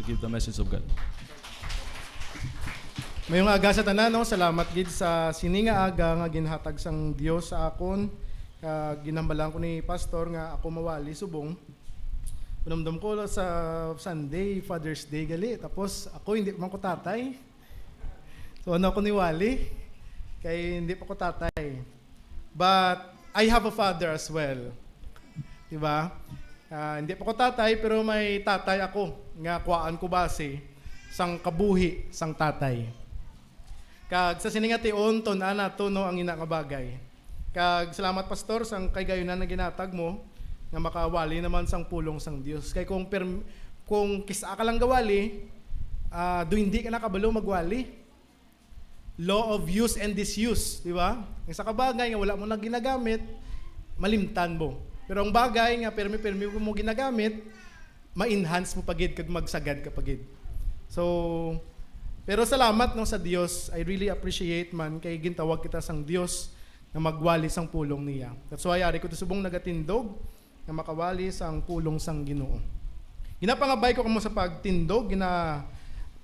give the message of God. Mayong aga sa tanan, no? Salamat gid sa sininga aga nga ginhatag sang Dios sa akon. Ginambalan ko ni pastor nga ako mawali subong. Pinamdam ko sa Sunday, Father's Day gali. Tapos ako hindi pa man ko tatay. So ano ako ni Wali? Kay hindi pa ko tatay. But I have a father as well. Diba? Hindi pa ko tatay pero may tatay ako. Nga kuwaan ko base sang kabuhi sang tatay. Kag sa siningation ton ana to no ang ina nga bagay. Kag salamat pastor sang kay gayunan na ginatag mo nga makawali naman sang pulong sang Dios. Kay kung kisa ka lang gawali, do hindi ka nakabalo magwali. Law of use and disuse, di ba? Ang sa kabagay nga wala mo na ginagamit, malimtan mo. Pero ang bagay nga permi mo ginagamit, ma-enhance mo pagid kag magsagad ka pagid. So, pero salamat no sa Dios. I really appreciate man kay gintawag kita sang Dios na magwali sang pulong niya. That's why ari ko to subong nagatindog na makawali sang pulong sang Ginoo. Ginapangabay ko kamo sa pagtindog,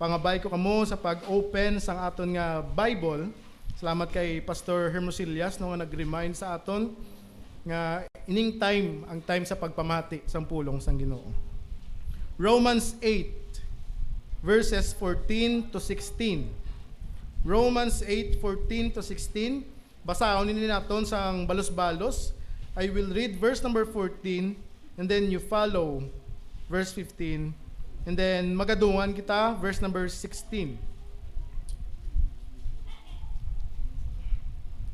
pangabay ko kamo sa pag-open sang aton nga Bible. Salamat kay Pastor Hermosilias no nga nag-remind sa aton nga ining time ang time sa pagpamati sang pulong sang Ginoo. Romans 8 verses 14 to 16. Romans 8:14 to 16. Basahon ni naton sang balos-balos. I will read verse number 14 and then you follow verse 15 and then magadungan kita verse number 16.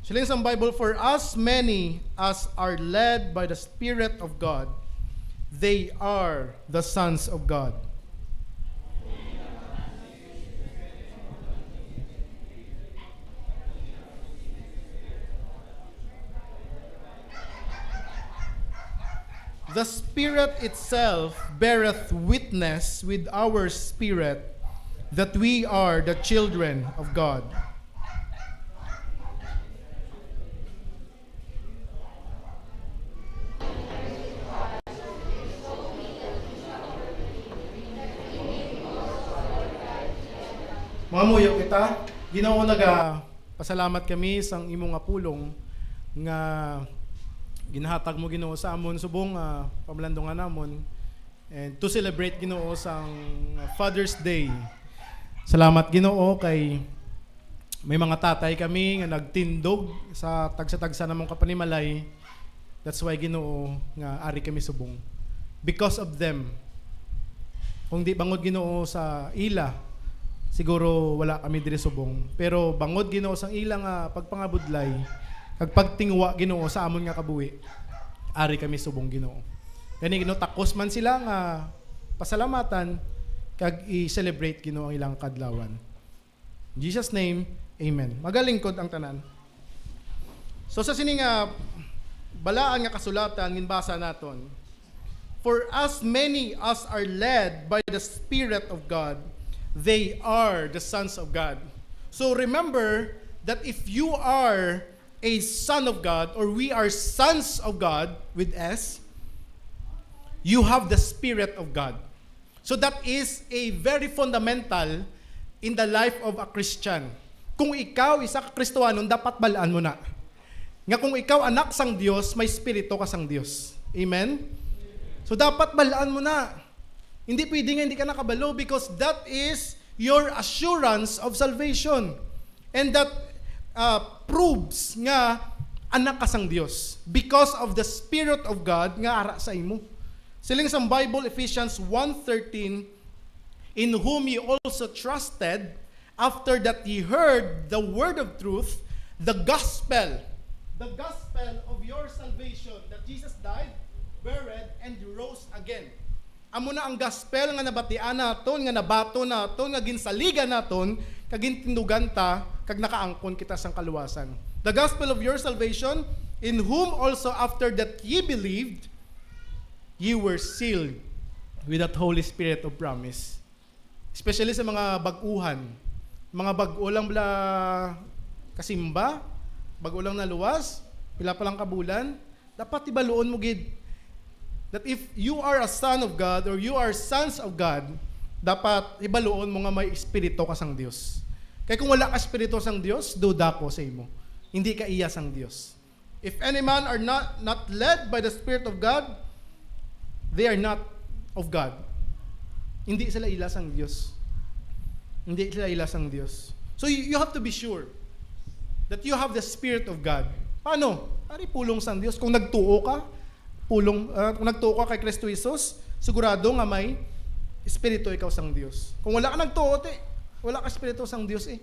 Siling sang Bible, for as many as are led by the Spirit of God, they are the sons of God. The Spirit itself beareth witness with our spirit that we are the children of God. Mga muyo kita, Ginoo pasalamat kami sang imong nga pulong nga ginahatag mo Ginoo sa amon subong pamalandongan namon and to celebrate Ginoo sang Father's Day. Salamat Ginoo kay may mga tatay kami nga nagtindog sa tagsa-tagsa namong kapanimalay. That's why Ginoo nga ari kami subong. Because of them. Kung di bangod Ginoo sa ila, siguro wala kami diri subong. Pero bangod Ginoo sang ila nga pagpangabudlay, kag pagtingwa Ginoo sa amon nga kabuhi, ari kami subong Ginoo. Kani Ginoo takos man sila nga pasalamatan kag i-celebrate Ginoo ang ilang kadlawan. In Jesus name, amen. Magalingkod ang tanan. So sa sini nga balaan nga kasulatan ginbasa naton. For as many as are led by the Spirit of God, they are the sons of God. So remember that if you are a son of God, or we are sons of God with S, you have the Spirit of God. So that is a very fundamental in the life of a Christian. Kung ikaw isa ka Kristohanon, dapat balaan mo na. Nga kung ikaw anak sang Dios, may spirito ka sang Dios. Amen? So dapat balaan mo na. Hindi pwede nga hindi ka nakabalo because that is your assurance of salvation. And that proves nga anak ka sang Dios because of the Spirit of God nga ara sa imo. Siling sa Bible, Ephesians 1:13, in whom ye also trusted, after that ye heard the word of truth, the gospel of your salvation, that Jesus died, buried, and rose again. Amo na ang gospel nga nabatian naton, nga nabato naton, nga ginsaligan naton, kag gintindugan ta, kag nakaangkon kita sang kaluwasan. The gospel of your salvation, in whom also after that ye believed, ye were sealed with that Holy Spirit of promise. Especially sa mga baguhan, mga bago lang bala kasimba, bago lang naluwas, pila pa lang kabulan, dapat ibaluon mo gid that if you are a son of God or you are sons of God, dapat ibaluon mo nga may espiritu ka sang Dios. Kaya kung wala ka espiritu sang Dios, duda ko sa imo. Hindi ka iya sang Dios. If any man are not led by the Spirit of God, they are not of God. Hindi sila ila sang Dios. Hindi sila ila sang Dios. So you have to be sure that you have the Spirit of God. Paano? Ari pulong sang Dios. Kung nagtuo ka, kung nagtuo ka kay Kristo Jesus, sigurado nga may espiritu ikaw sang Dios. Kung wala ka nagtuo, wala ka espiritu sang Dios eh.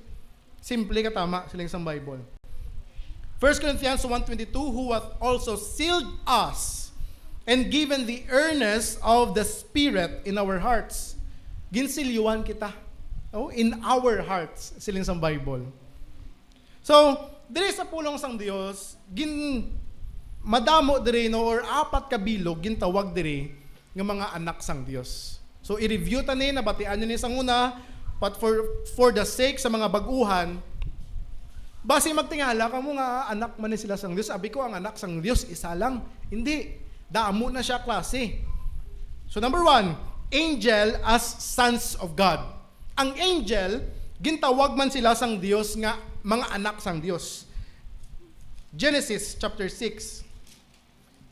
Simple ka tama silang sang Bible. 1 Corinthians 1:22, who hath also sealed us and given the earnest of the Spirit in our hearts. Ginsilyuan kita. Oh, in our hearts siling sang Bible. So, diri sa pulong sang Dios, madamo diri no or 4 ka bilog gintawag diri nga mga anak sang Dios. So i-review ta ni nabatian ni sang una, but for the sake sa mga baguhan, base magtingala ka mo nga anak man ni sila sang Dios. Abi ko ang anak sang Dios isa lang. Hindi, damo na siya klase. So number 1, angel as sons of God. Ang angel gintawag man sila sang Dios nga mga anak sang Dios. Genesis chapter 6.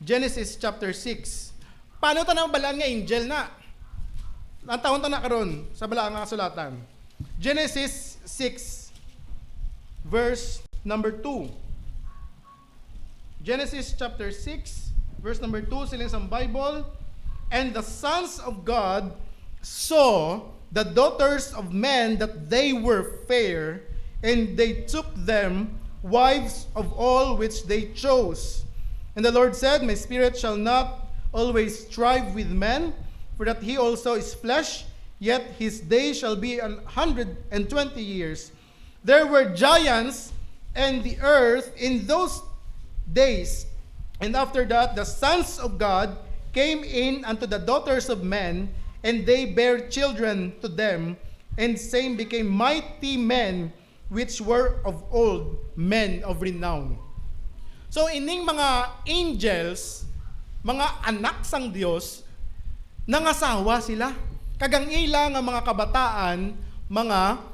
Genesis chapter 6. Paano ta na balaan nga angel na? Ang taon ta na karon sa balaan nga kasulatan. Genesis 6 verse number 2. Genesis chapter 6 verse number 2 siling sa Bible. And the sons of God saw the daughters of men that they were fair, and they took them wives of all which they chose. And the Lord said, my spirit shall not always strive with men, for that he also is flesh, yet his days shall be 120 years. There were giants in the earth in those days, and after that the sons of God came in unto the daughters of men, and they bare children to them, and same became mighty men, which were of old, men of renown. So ining mga angels, mga anak sang Dios, nangasawa sila. Kagang ila nga mga kabataan, mga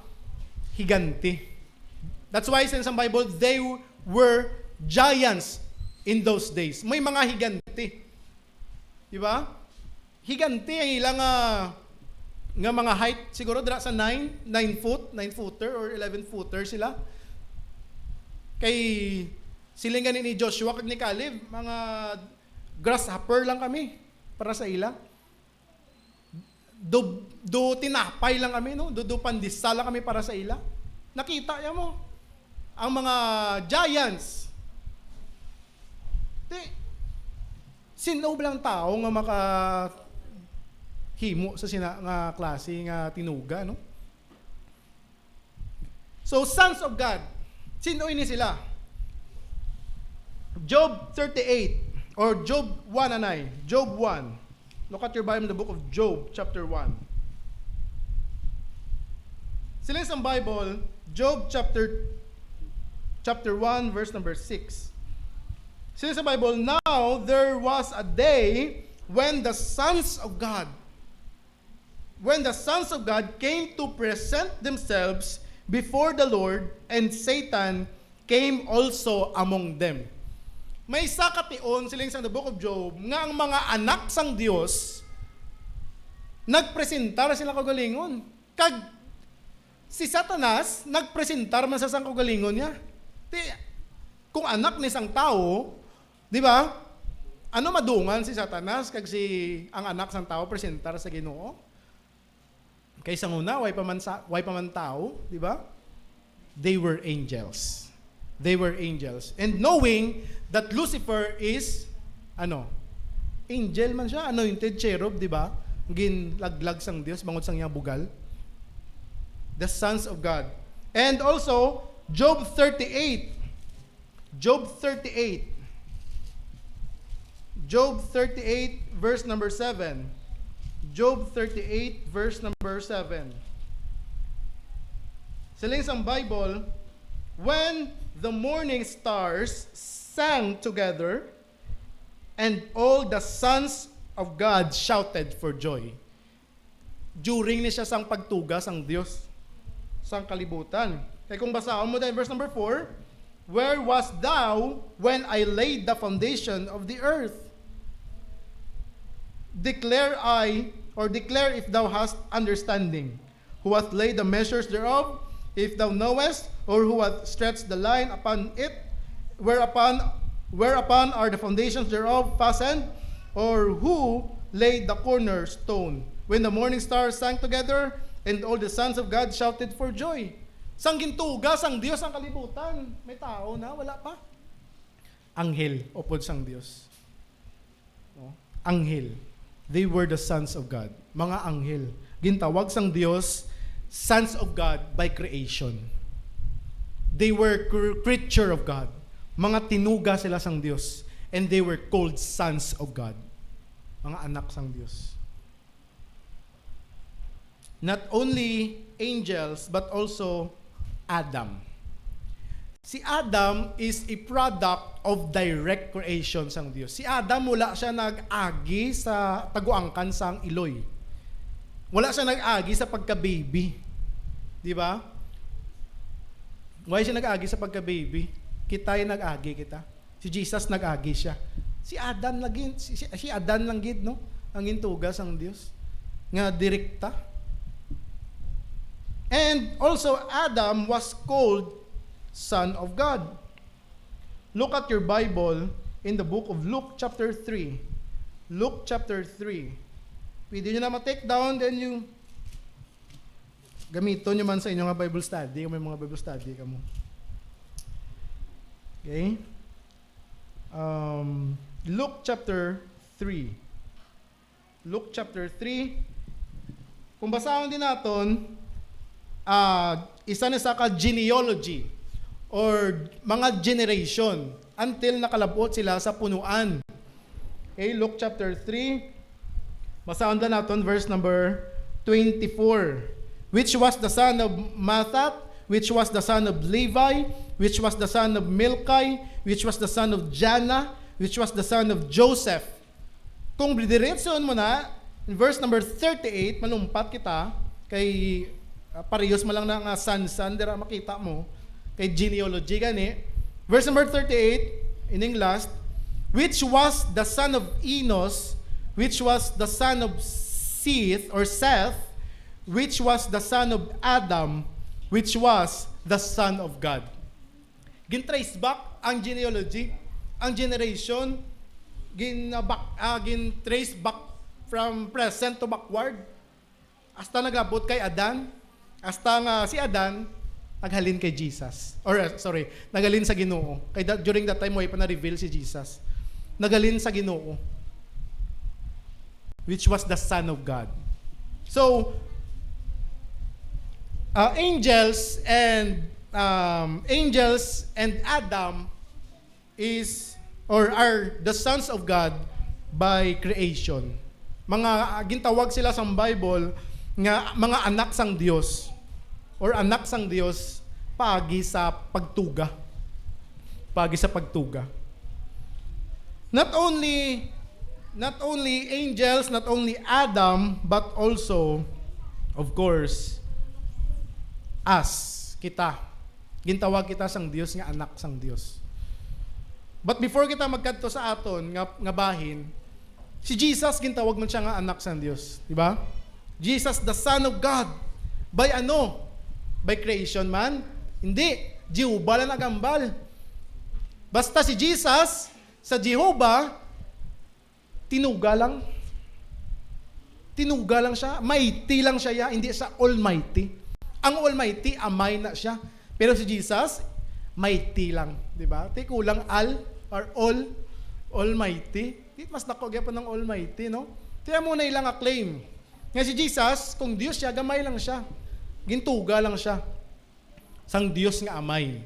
higanti. That's why it says in the Bible, they were giants in those days. May mga higanti. Diba? Higanti ang ilang nga mga height, siguro dira sa 9 footer or 11 footer sila. Kay siling ganin ni Joshua kag ni Caleb, mga grasshopper lang kami para sa ila. Do tinapay lang kami, no? Do pandisa lang kami para sa ila. Nakita ya mo ang mga giants. Sino lang tao nga himo sa nga klase nga tinuga, no? So sons of God, sino ini sila? Job 38 or Job 1 anay, Job 1. Look at your Bible in the book of Job chapter 1. Sila sa Bible, Job chapter 1 verse number 6. Sila sa Bible, now there was a day when the sons of God came to present themselves before the Lord, and Satan came also among them. May isa kation siling sa the book of Job nga ang mga anak sang Dios nagpresentar sila kagalingon. Kag si Satanas nagpresentar man sa sang kagalingon niya. Kung anak ni sang tao, di ba? Ano madungan si Satanas kag ang anak sang tao presentar sa Ginoo? Kaysa una, way pa man tao, di ba? They were angels. They were angels. And knowing that Lucifer is, angel man siya, anointed cherub, di ba? Ginlaglag sang Dios, bangod sang iyang bugal. The sons of God. And also, Job 38. Job 38. Job 38, verse number 7. Job 38, verse number 7. Siling sa Bible, when the morning stars sang together, and all the sons of God shouted for joy. during ni siya sang pagtuga sang Dios sang kalibutan. Kaya kung basahon mo dahil verse number 4, where was thou when I laid the foundation of the earth? Declare if thou hast understanding, who hath laid the measures thereof, if thou knowest, or who hath stretched the line upon it, whereupon are the foundations thereof fastened, or who laid the cornerstone, when the morning stars sang together, and all the sons of God shouted for joy. Sang gintuga, sang Dios ang kalibutan. May tao na, wala pa. Anghel, upod sang Dios. No? Anghel. They were the sons of God. Mga anghel. Gintawag sang Dios, sons of God by creation. They were creature of God. Mga tinuga sila sang Dios. And they were called sons of God. Mga anak sang Dios. Not only angels, but also Adam. Si Adam is a product of direct creation sang Dios. Si Adam, wala siya nag-agi sa taguangkan sang iloy. Wala siya nag-agi sa pagka-baby. Di ba? Why siya nag-agi sa pagka-baby? Kita yung nag-agi kita. Si Jesus nag-agi siya. Si Adam lagi, si Adan lang gid, no? Ang intuga sang Dios. Nga direkta. And also Adam was called Son of God. Look at your Bible in the book of Luke chapter 3. Luke chapter 3. Pwede nyo na ma-take down, then you gamiton nyo man sa inyong Bible study, kung may mga Bible study ka mo. Okay? Luke chapter 3. Luke chapter 3. Kung basahon din natin, isa na sa genealogy or mga generation until nakalabot sila sa punuan. Okay, Luke chapter 3. Basahon din natin verse number 24. Which was the son of Mathat, which was the son of Levi, which was the son of Milcai, which was the son of Jana, which was the son of Joseph. Kung diretson mo na, in verse number 38, malumpat kita, kay parehas mo lang na san-san, dira makita mo, kay genealogy gani. Verse number 38, ining last, which was the son of Enos, which was the son of Seth, which was the son of Adam, which was the son of God. Gin-trace back ang genealogy, ang generation, gin-trace back from present to backward. Hasta nagabot kay Adan, hasta nga si Adan, naghalin kay Jesus. Naghalin sa Ginoo. During that time, mo pa na-reveal si Jesus. Naghalin sa Ginoo, which was the Son of God. So, angels and Adam are the sons of God by creation. Mga gintawag sila sa Bible nga mga anak sang Dios or anak sang Dios pagi sa pagtuga. Pagi sa pagtuga. Not only angels, not only Adam, but also, of course, us, kita. Gintawag kita sang Dios nga anak sang Dios. But before kita magkadto sa aton nga bahin, si Jesus gintawag man siya nga anak sang Dios, di ba? Jesus the Son of God. By ano? By creation man? Hindi. Jehovah lang nagambal. Basta si Jesus sa Jehovah tinuga lang. Tinuga lang siya. Mighty lang siya, hindi siya almighty. Ang almighty, amay na siya. Pero si Jesus, mighty lang. Diba? Di kulang all, almighty. Di mas nakogya pa ng almighty, no? Tiyan mo na ilang claim. Nga si Jesus, kung Diyos siya, gamay lang siya. Gintuga lang siya. Sang Diyos nga amay.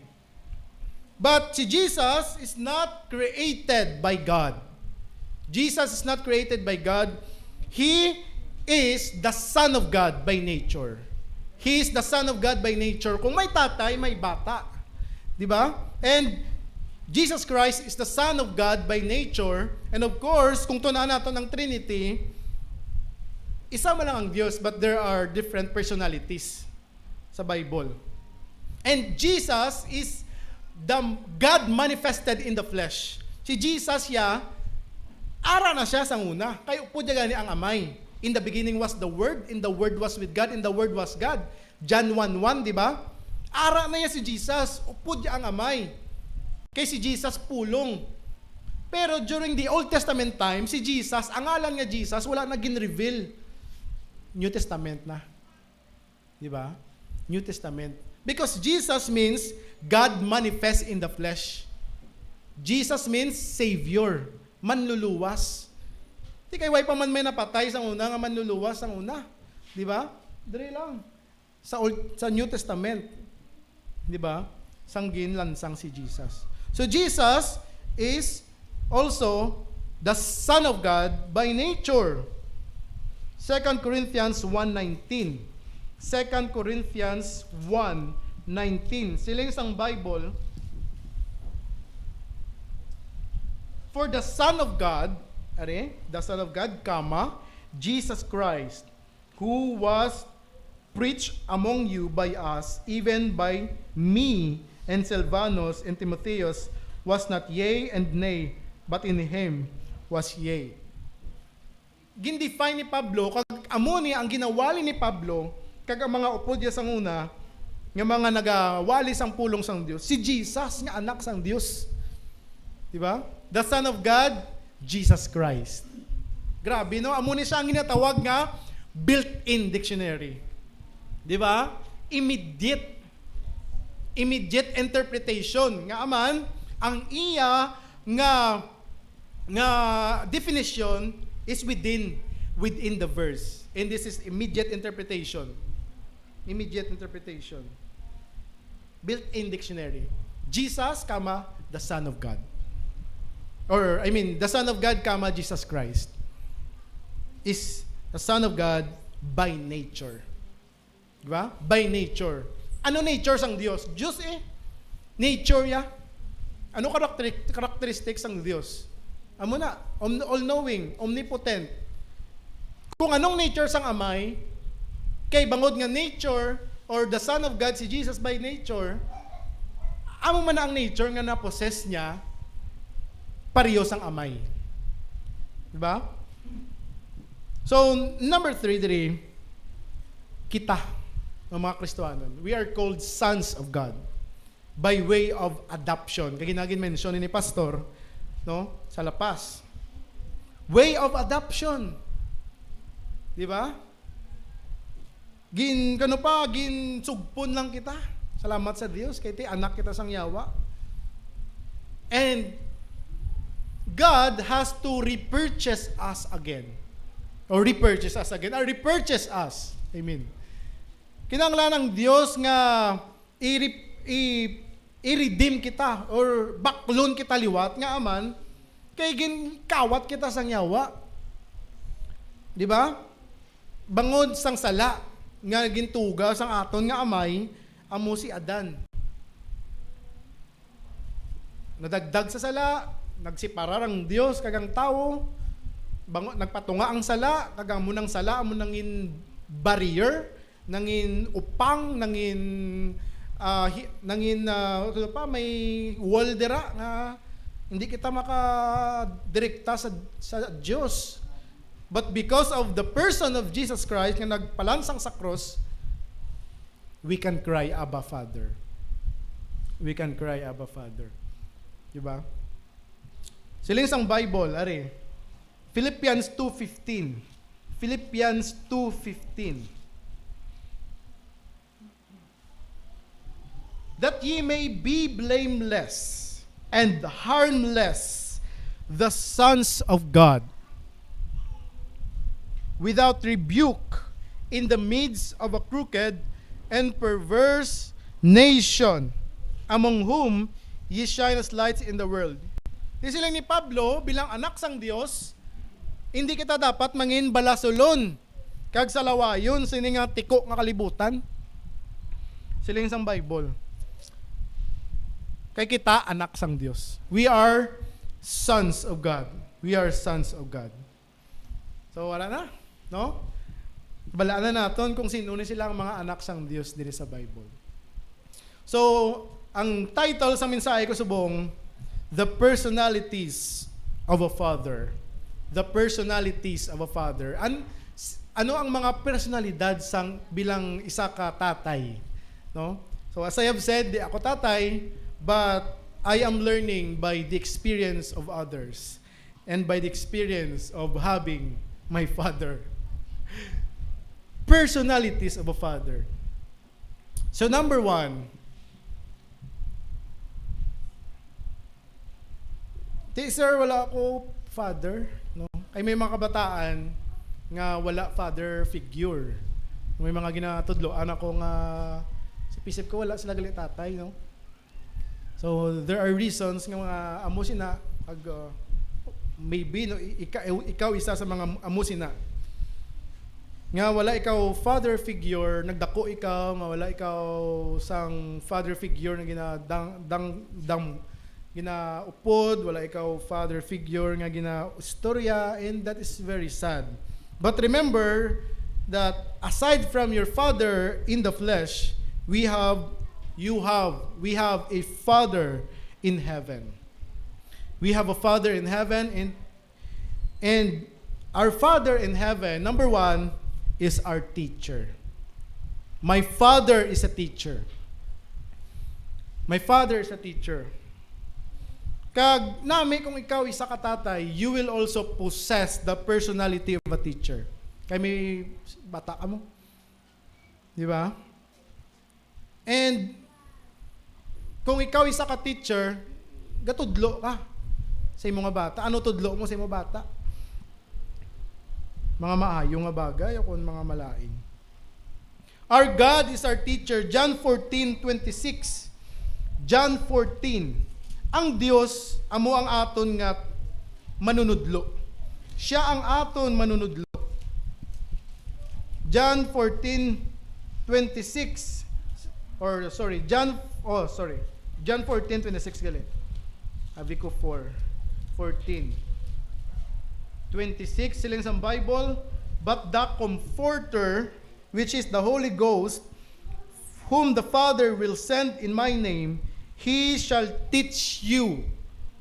But si Jesus is not created by God. Jesus is not created by God. He is the Son of God by nature. He is the Son of God by nature. Kung may tatay, may bata. Di ba? And Jesus Christ is the Son of God by nature. And of course, kung tunaan natin ang Trinity, isa man lang ang Diyos, but there are different personalities sa Bible. And Jesus is the God manifested in the flesh. Si Jesus ara na siya sa una. Kaya upo niya gani ang amay. In the beginning was the Word, and the Word was with God, and the Word was God. John 1:1, di ba? Ara na niya si Jesus. Upo niya ang amay. Kay si Jesus pulong. Pero during the Old Testament time, si Jesus, ang ngalan niya Jesus, wala na gin-reveal. New Testament na. Di ba? New Testament. Because Jesus means God manifest in the flesh. Jesus means Savior. Manluluwas. Di kay way pa man may napatay sa una nga manluluwas ang una. Di ba? Dre lang. Sa New Testament. Di ba? Sanggin lansang si Jesus. So Jesus is also the Son of God by nature. 2 Corinthians 1:19. 2 Corinthians 1:19. Siling sang Bible. For the Son of God, the Son of God, Jesus Christ, who was preached among you by us, even by me and Silvanus and Timotheus, was not yea and nay, but in him was yea. Gindefine ni Pablo, kag amo ni ang ginawali ni Pablo, kag ang mga upod niya sang una, nga mga nagawali sang pulong sang Dios, si Jesus nga anak sang Dios. Di ba? The Son of God, Jesus Christ. Grabe, no? Amo ni siya ang ginatawag nga built-in dictionary. Di ba? Immediate interpretation. Nga aman, ang iya nga definition is within the verse. And this is immediate interpretation. Immediate interpretation. Built-in dictionary. Jesus, the Son of God. The Son of God, Jesus Christ is the Son of God by nature. Diba? By nature. Ano nature sang Diyos? Diyos nature ya. Ano characteristics sang Diyos? Amo na, all-knowing, omnipotent. Kung anong nature sang amay, kay bangod nga nature, or the Son of God, si Jesus by nature, amo man na ang nature nga na-possess niya, pareho sang amay. Diba? So, number 3, kita, ng mga Kristohanon, we are called sons of God by way of adoption. Kaya ginagin mention ni Pastor, no, sa lapas. Way of adoption. Di ba? Ginsugpon lang kita. Salamat sa Dios, kay ti anak kita sang yawa. And God has to repurchase us again. Or repurchase us. Amen. Kinanglan ng Diyos nga i-redeem kita or baklon kita liwat nga aman kay ginkawat kita sang yawa. Di ba? Bangod sang sala nga gintuga sang aton nga amay amo si Adan. Nadagdag sa sala, nagsiparar ang Diyos kagang tao. Nagpatunga ang sala, kagang munang sala amo nangin barrier, nangin upang, nangin may wall dira nga hindi kita makadirekta sa Diyos. But because of the person of Jesus Christ nga nagpalansang sa cross, we can cry, Abba, Father. We can cry, Abba, Father. Diba? Siling sang Bible, Philippians 2:15. Philippians 2:15. That ye may be blameless and harmless, the sons of God, without rebuke, in the midst of a crooked and perverse nation, among whom ye shine as lights in the world. Di sila ni Pablo, bilang anak sang Dios, hindi kita dapat mangin balasolon kag salawayon sini nga tiko nga kalibutan. Siling sang Bible. Kay kita anak sang Dios. We are sons of God. We are sons of God. So wala na, no? balaan na naton kung sino ni sila ang mga anak sang Dios diri sa Bible. So, ang title sa mensahe ko subong, The Personalities of a Father. The Personalities of a Father. Ano ang mga personalidad sang bilang isa ka tatay? No? So, as I have said, di ako tatay, but I am learning by the experience of others and by the experience of having my father. Personalities of a father. So number 1, sir, wala ako father, no? Ay may mga kabataan nga wala father figure. May mga ginatudloan ako nga sa pisip ko wala sila gali tatay, no? So there are reasons nga mga amusin na maybe no, ikaw isa sa mga amusin na nga wala ikaw father figure, nagdako ikaw, nga wala ikaw sang father figure na ginaupod, wala ikaw father figure nga ginaustorya, and that is very sad. But remember that aside from your father in the flesh, we have a father in heaven. We have a father in heaven, and our father in heaven, number 1, is our teacher. My father is a teacher. My father is a teacher. Kag nami kung ikaw isa ka tatay, you will also possess the personality of a teacher. Kay may bata ka mo. Di ba? And kung ikaw isa ka teacher, gatudlo ka sa imong bata. Ano tudlo mo sa imong bata? Mga maayo nga bagay o kung mga malaing. Our God is our teacher. John 14:26. John 14. Ang Dios amo ang aton nga manunudlo. Siya ang aton manunudlo. John 14:26. John 14:26 gali. Abi ko 4:14. 26 siling sa Bible, but the Comforter, which is the Holy Ghost, whom the Father will send in my name, He shall teach you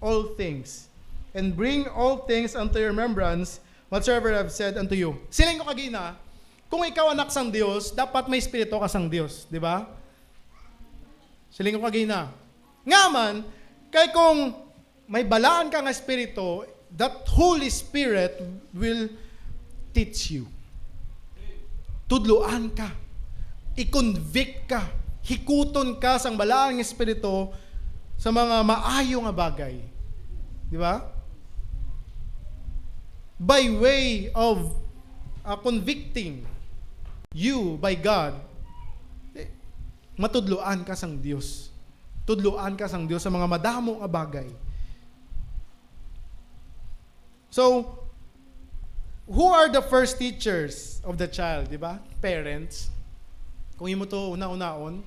all things, and bring all things unto your remembrance, whatsoever I have said unto you. Siling ko kagina, kung ikaw anak sang Dios, dapat may espiritu ka sang Dios, di ba? Siling ko kagina. Nga man, kay kung may balaan ka nga espiritu, that Holy Spirit will teach you. Tudloan ka. I-convict ka. Hikuton ka sang balaang espiritu sa mga maayo nga bagay. Di ba? By way of convicting you by God, matudloan ka sang Dios. Tudloan ka sang Dios sa mga madamo nga bagay. So, who are the first teachers of the child, di ba? Parents. Kung imo to una-unaon,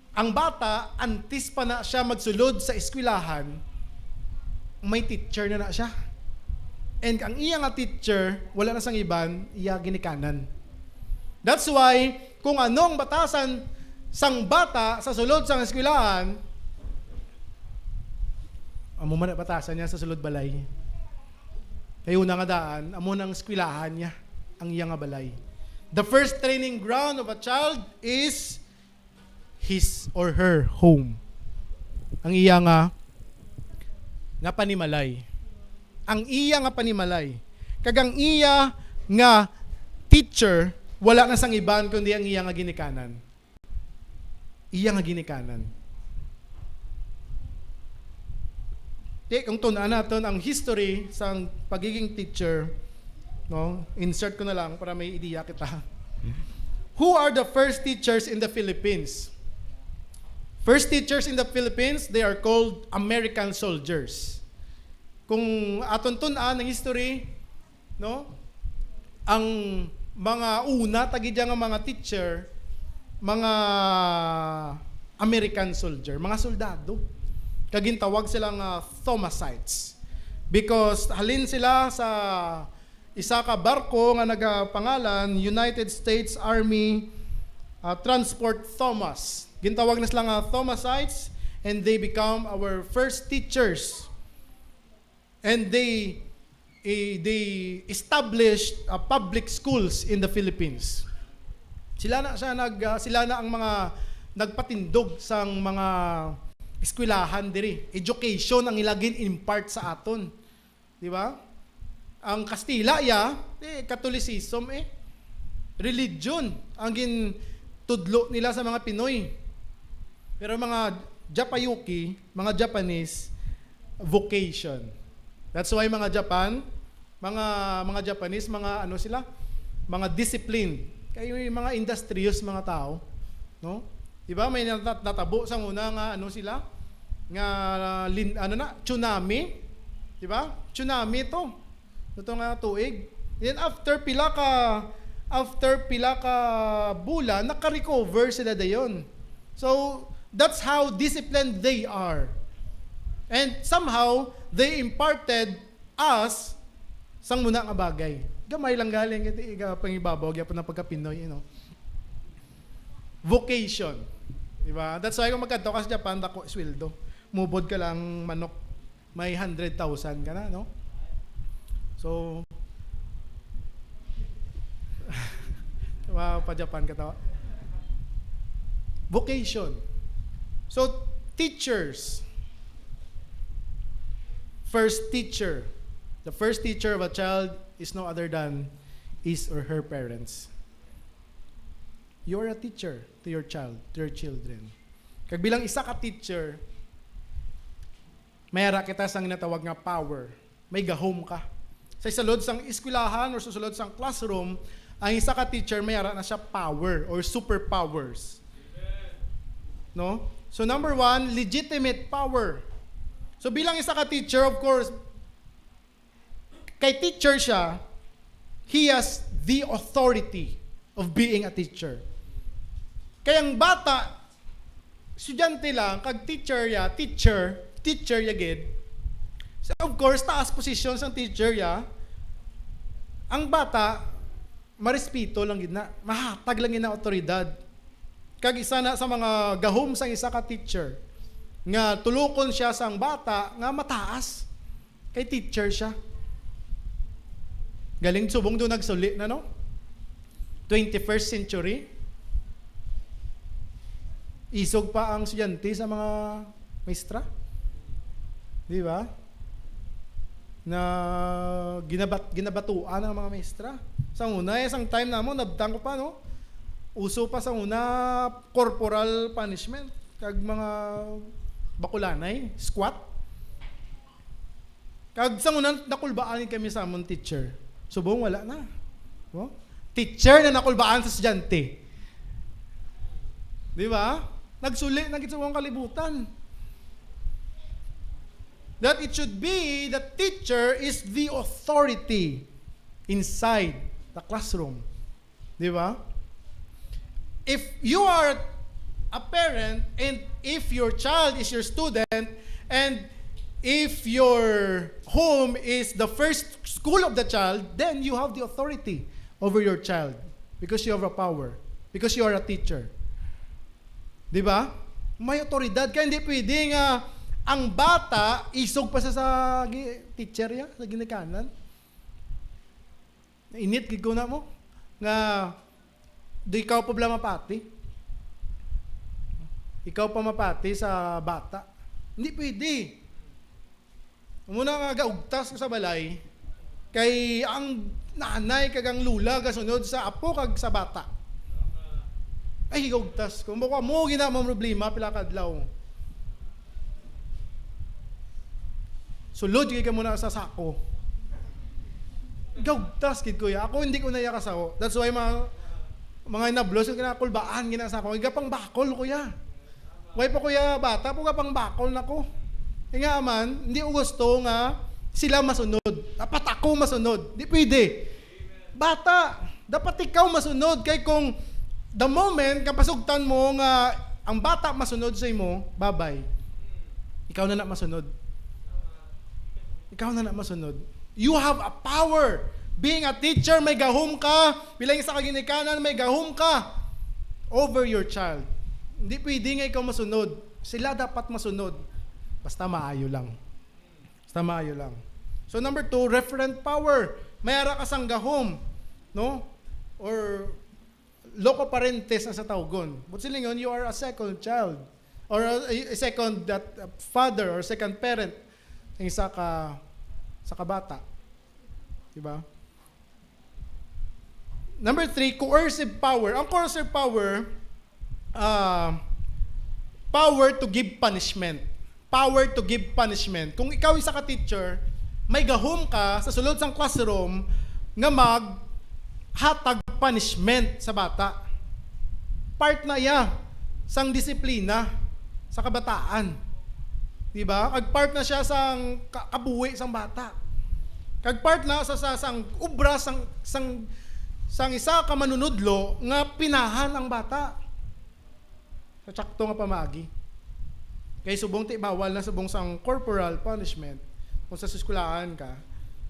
ang bata, antes pa na siya magsulod sa eskwelahan, may teacher na siya. And ang iya nga teacher, wala na sang iban, iya ginikanan. That's why, kung anong batasan sang bata sa sulod sang eskwelahan, amo man batasan niya sa sulod balay. Kayo na nga daan, amo nang eskwelahan niya, ang iya nga balay. The first training ground of a child is his or her home. Ang iya nga panimalay. Ang iya nga panimalay. Kagang iya nga teacher, wala na sang iban kundi ang iya nga ginikanan. Iya nga ginikanan. Kung tunaan natin ang history sa pagiging teacher, no? Insert ko na lang para may idea kita. Who are the first teachers in the Philippines? First teachers in the Philippines, they are called American soldiers. Kung aton tunaan ng history, no? Ang mga una tagidya nga mga teacher, mga American soldier, mga soldado. Kagintawag silang Thomasites. Because halin sila sa isa ka barko nga nagapangalan United States Army Transport Thomas. Gintawag na sila nga Thomasites, and they become our first teachers. And they established public schools in the Philippines. Sila na ang mga nagpatindog sang mga eskwelahan diri. Education ang ilagin impart sa aton. Di ba? Ang Kastila Catholicism religion ang tudlo nila sa mga Pinoy. Pero mga Japayuki, mga Japanese, vocation. That's why mga Japan, mga Japanese, mga ano sila, mga discipline. Kayo yung mga industrious mga tao, no? 'Di ba? May natabo sa una nga ano sila, nga tsunami, 'di ba? Tsunami to. Ito nga tuig. Then after pila ka bulan, naka-recover sila dayon. So, that's how disciplined they are. And somehow, they imparted us sang muna nga bagay. Gamay lang galing iti pangibabaw gyapon ng pagka-Pinoy, you know. Vocation. Di ba? That's why kung magkadto ka sa Japan, dako sweldo. Mubod ka lang manok, may 100,000 ka na, no? So, pa Japan ka tawa. Vocation. So, teachers. First teacher. The first teacher of a child is no other than his or her parents. You are a teacher to your child, to your children. Kag bilang isa ka teacher, mayara kita sang natawag nga power. May gahom ka. Sa isalod sang eskwelahan or susulod sang classroom, ang isa ka teacher mayara na siya power or superpowers. No? So number one, legitimate power. So bilang isa ka teacher, of course, kay teacher siya, he has the authority of being a teacher. Kayang bata, estudyante lang, kag teacher ya gid. So of course, taas position sang teacher ya. Ang bata, marespeto lang gid na, mahatag lang gid na otoridad. Kag isa na sa mga gahom sang isa ka teacher, nga tulukon siya sang bata nga mataas. Kay teacher siya. Galing subong doon nagsuli na, no? 21st century. Isog pa ang estudyante sa mga maestra. Di ba? Na ginabatuan ang mga maestra. Sa una, isang time na mo, nabtang ko pa, no? Uso pa sa una, corporal punishment. Kag mga bakulanay, squat. Kag sa una, nakulbaan kami sa among teacher. Subong wala na. No? Teacher na nakulbaan sa estudyante. Di ba? Nagsuli, nagitsawang kalibutan. That it should be the teacher is the authority inside the classroom. Di ba? If you are a parent and if your child is your student and if your home is the first school of the child, then you have the authority over your child because you have a power, because you are a teacher. Di ba? May otoridad ka, hindi pwede nga ang bata isog pa sa teacher ya, sa ginikanan. Init gid ko na mo nga di ikaw problema pati. Ikaw pa mapati sa bata. Hindi pwede. Muna nga gaugtas ko sa balay, kay ang nanay kagang lula kasunod sa apo kag sa bata. Ay, gaugtas ko. Mukha mo, ginamang problema, pila kadlaw. Sulod, kaya ka muna sa sako. Gaugtas, kid kuya. Ako hindi ko naya kasako. That's why mga inablos, yung kinakulbaan, ginasako. Iga pang bakol, kuya. Why pa kuya bata, puga pang bakol na ko. E nga man, hindi ko gusto nga sila masunod. Dapat ako masunod. Di pwede. Bata, dapat ikaw masunod. Kay kung the moment kapasugtan mo nga ang bata masunod sa imo, babay. Ikaw na masunod. Ikaw na masunod. You have a power Being a teacher, may gahom ka. Bilang isa kaginikanan, may gahom ka over your child. Hindi pwede nga ikaw masunod. Sila dapat masunod. Basta maayo lang. Basta maayo lang. So number 2, referent power. Mayara ka sang gahom. No? Or loco parentes na sa tawgon. But silingon, you are a second child. Or a second father or second parent ng isa ka sa kabata. Diba? Number 3, coercive power. Ang coercive power, power to give punishment. Power to give punishment. Kung ikaw isa ka teacher, may gahom ka sa sulod sang classroom nga hatag punishment sa bata. Part na iya sang disiplina sa kabataan. Diba? Kag part na siya sang kabuhi sang bata. Kag part na sa sang ubra sang isa ka manunudlo nga pinahan ang bata. Sa tsakto nga pamagi. Kay subong ti bawal na subong sang corporal punishment. Kung sa eskwelahan ka,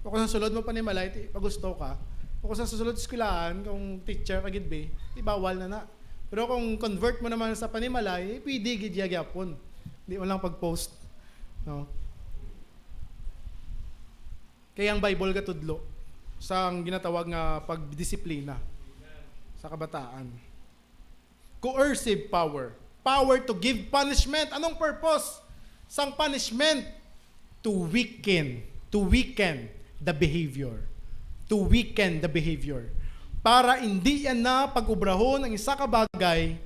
o kung sa sulod mo panimalay, ti pagusto ka, o kung sa susulod sa eskwelahan, kung teacher ka gidbe, ti bawal na. Pero kung convert mo naman sa panimalay, pwede gidyagapon. Hindi mo lang pag-post. No? Kaya ang Bible katudlo sa ginatawag nga pagdisiplina sa kabataan. Coercive power. Power to give punishment. Anong purpose? Sang punishment to weaken the behavior. To weaken the behavior. Para hindi yan na pag-ubrahon ang isa ka bagay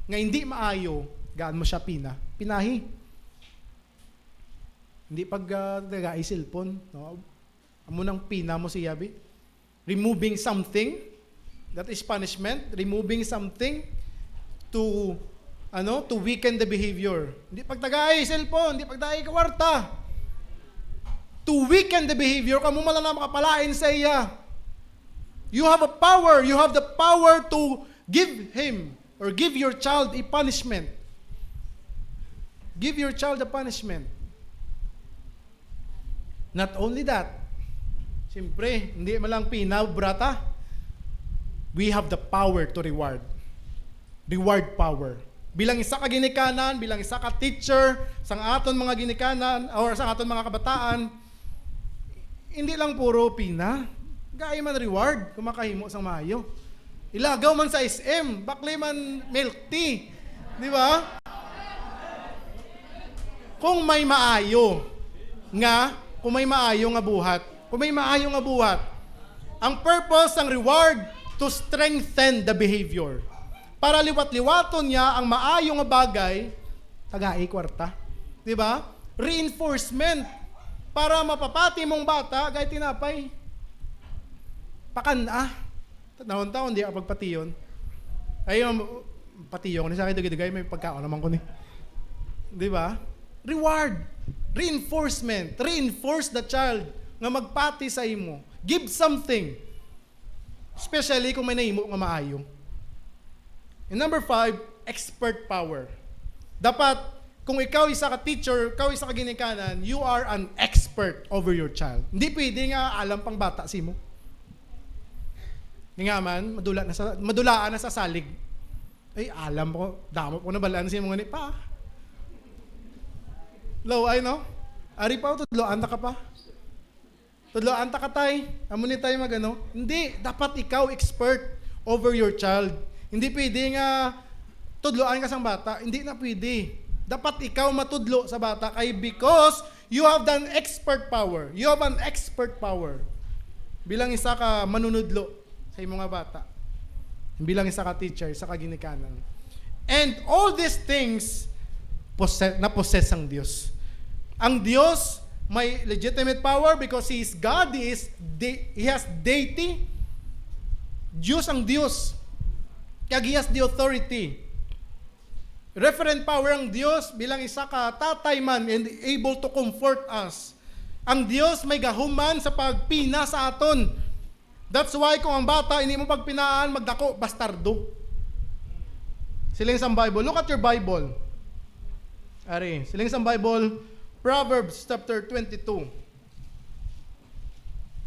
nga hindi maayo, gaan mo siya pinahi. Hindi pag nag-ai cellphone, no? Amo nang pina mo siya, removing something, that is punishment. Removing something to weaken the behavior. Hindi pag nag-ai cellphone, hindi pag nag-ai kawarta. To weaken the behavior, kamo man lang makapalain sa iya. You have a power. You have the power to give him or give your child a punishment. Give your child a punishment. Not only that, siyempre, hindi man lang brata. We have the power to reward. Reward power. Bilang isa ka ginikanan, bilang isa ka teacher, sang aton mga ginikanan, or sang aton mga kabataan, hindi lang puro pina. Gaya man reward, kung makahimo sang maayo. Ilagaw man sa SM, bakli man milk tea. Di ba? Kung may maayo nga buhat, ang purpose ng reward to strengthen the behavior. Para liwat-liwaton niya ang maayo nga bagay, tagai kwarta. Di ba? Reinforcement. Para mapapati mong bata, gaya tinapay. Pakana. Taon-taon, di ako pagpatiyon. Ayun, patiyon ko ni sa akin, dugay may pagkaon naman ko ni. Di ba? Reward. Reinforcement. Reinforce the child nga magpati sa imo. Give something. Especially kung may naimo nga maayo. And number 5, expert power. Dapat, kung ikaw isa ka teacher, ikaw isa ka ginikanan, you are an expert over your child. Hindi pwede nga alam pang bata si mo. Nga man, madulaan na sa salig. Ay, alam ko, damo ko na balaan si mo nga ni pa. Low, ay no? Ari pa, tudloan ta ka pa. Tudloan ta ka tay. Amo ni tayo magano. Hindi, dapat ikaw expert over your child. Hindi pwede nga tudloan ka sang bata. Hindi na pwede. Dapat ikaw matudlo sa bata kay because you have an expert power. You have an expert power. Bilang isa ka manunudlo sa imong nga bata. Bilang isa ka teacher, isa ka ginikanan. And all these things na-possess ang Diyos. Ang Diyos may legitimate power because He is God. He has deity. Diyos ang Diyos. Kaya He has the authority. Referent power ang Diyos bilang isa ka tatay man and able to comfort us. Ang Diyos may gahuman sa pagpina sa aton. That's why kung ang bata hindi mo pagpinaan, magdako, bastardo. Siling sa Bible. Look at your Bible. Ari, siling sa Bible, Proverbs chapter 22.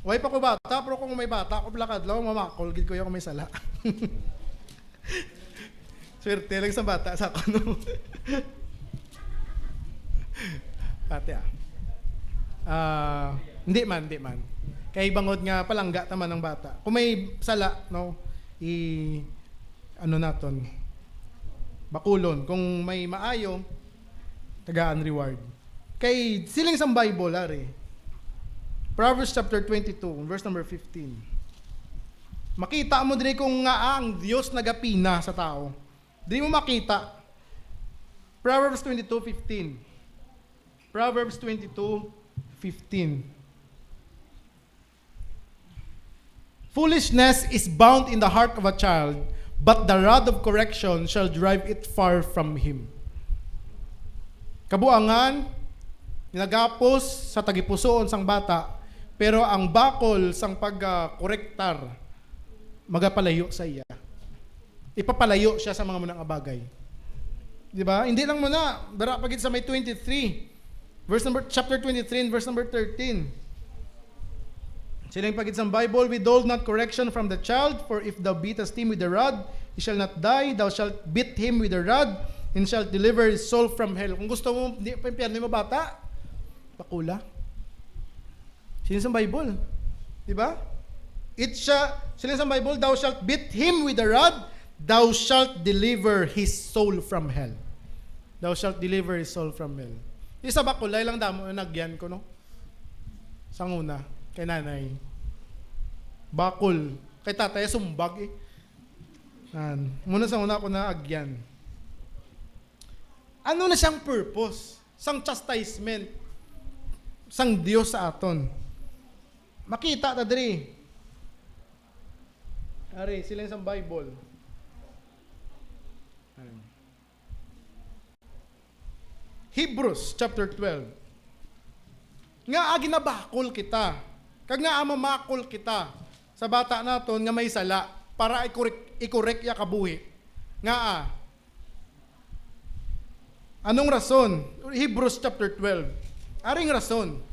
Way pa ko bata, pero kung may bata ako blakad lang, mamakol, gid ko yung may sala. Swerte lang sa bata sa ako, no? Pati hindi man. Kay bangod nga palangga naman ng bata. Kung may sala, no, ano naton, bakulon. Kung may maayo, tagaan reward. Kay siling sa Bible, ari. Proverbs chapter 22, verse number 15. Makita mo din kung nga ang Diyos nagapina sa tao. Di mo makita. Proverbs 22:15. Proverbs 22:15. Foolishness is bound in the heart of a child, but the rod of correction shall drive it far from him. Kabuangan, nagapos sa tagipusoon sang bata, pero ang bakol sang pagkorektar, magapalayo sa iya. Ipapalayo siya sa mga munang abagay. Di ba? Hindi lang muna, bara pagit sa may 23, chapter 23 and verse number 13. Silang pagit sa Bible, withhold not correction from the child, for if thou beatest him with the rod, he shall not die. Thou shalt beat him with the rod, and shalt deliver his soul from hell. Kung gusto mo, pimpiyan mo bata, pakula. Silang sa Bible. Diba? Silang sa Bible, thou shalt beat him with the rod, thou shalt deliver his soul from hell. Thou shalt deliver his soul from hell. Isa ba kulay lang damo, nagyan ko, no? Sanguna. Kay nanay. Bakol. Kay tatay, sumbag eh. Muna sa una ko na agyan. Ano na siyang purpose? Sang chastisement. Sang Diyos sa aton. Makita ta diri. Ari, sila sa Bible. Hebrews chapter 12. Nga ginabakol kita. Kag nga mamakol kita sa bata naton nga may sala para ikorek ya kabuhi. Nga anong rason? Hebrews chapter 12. Aring rason.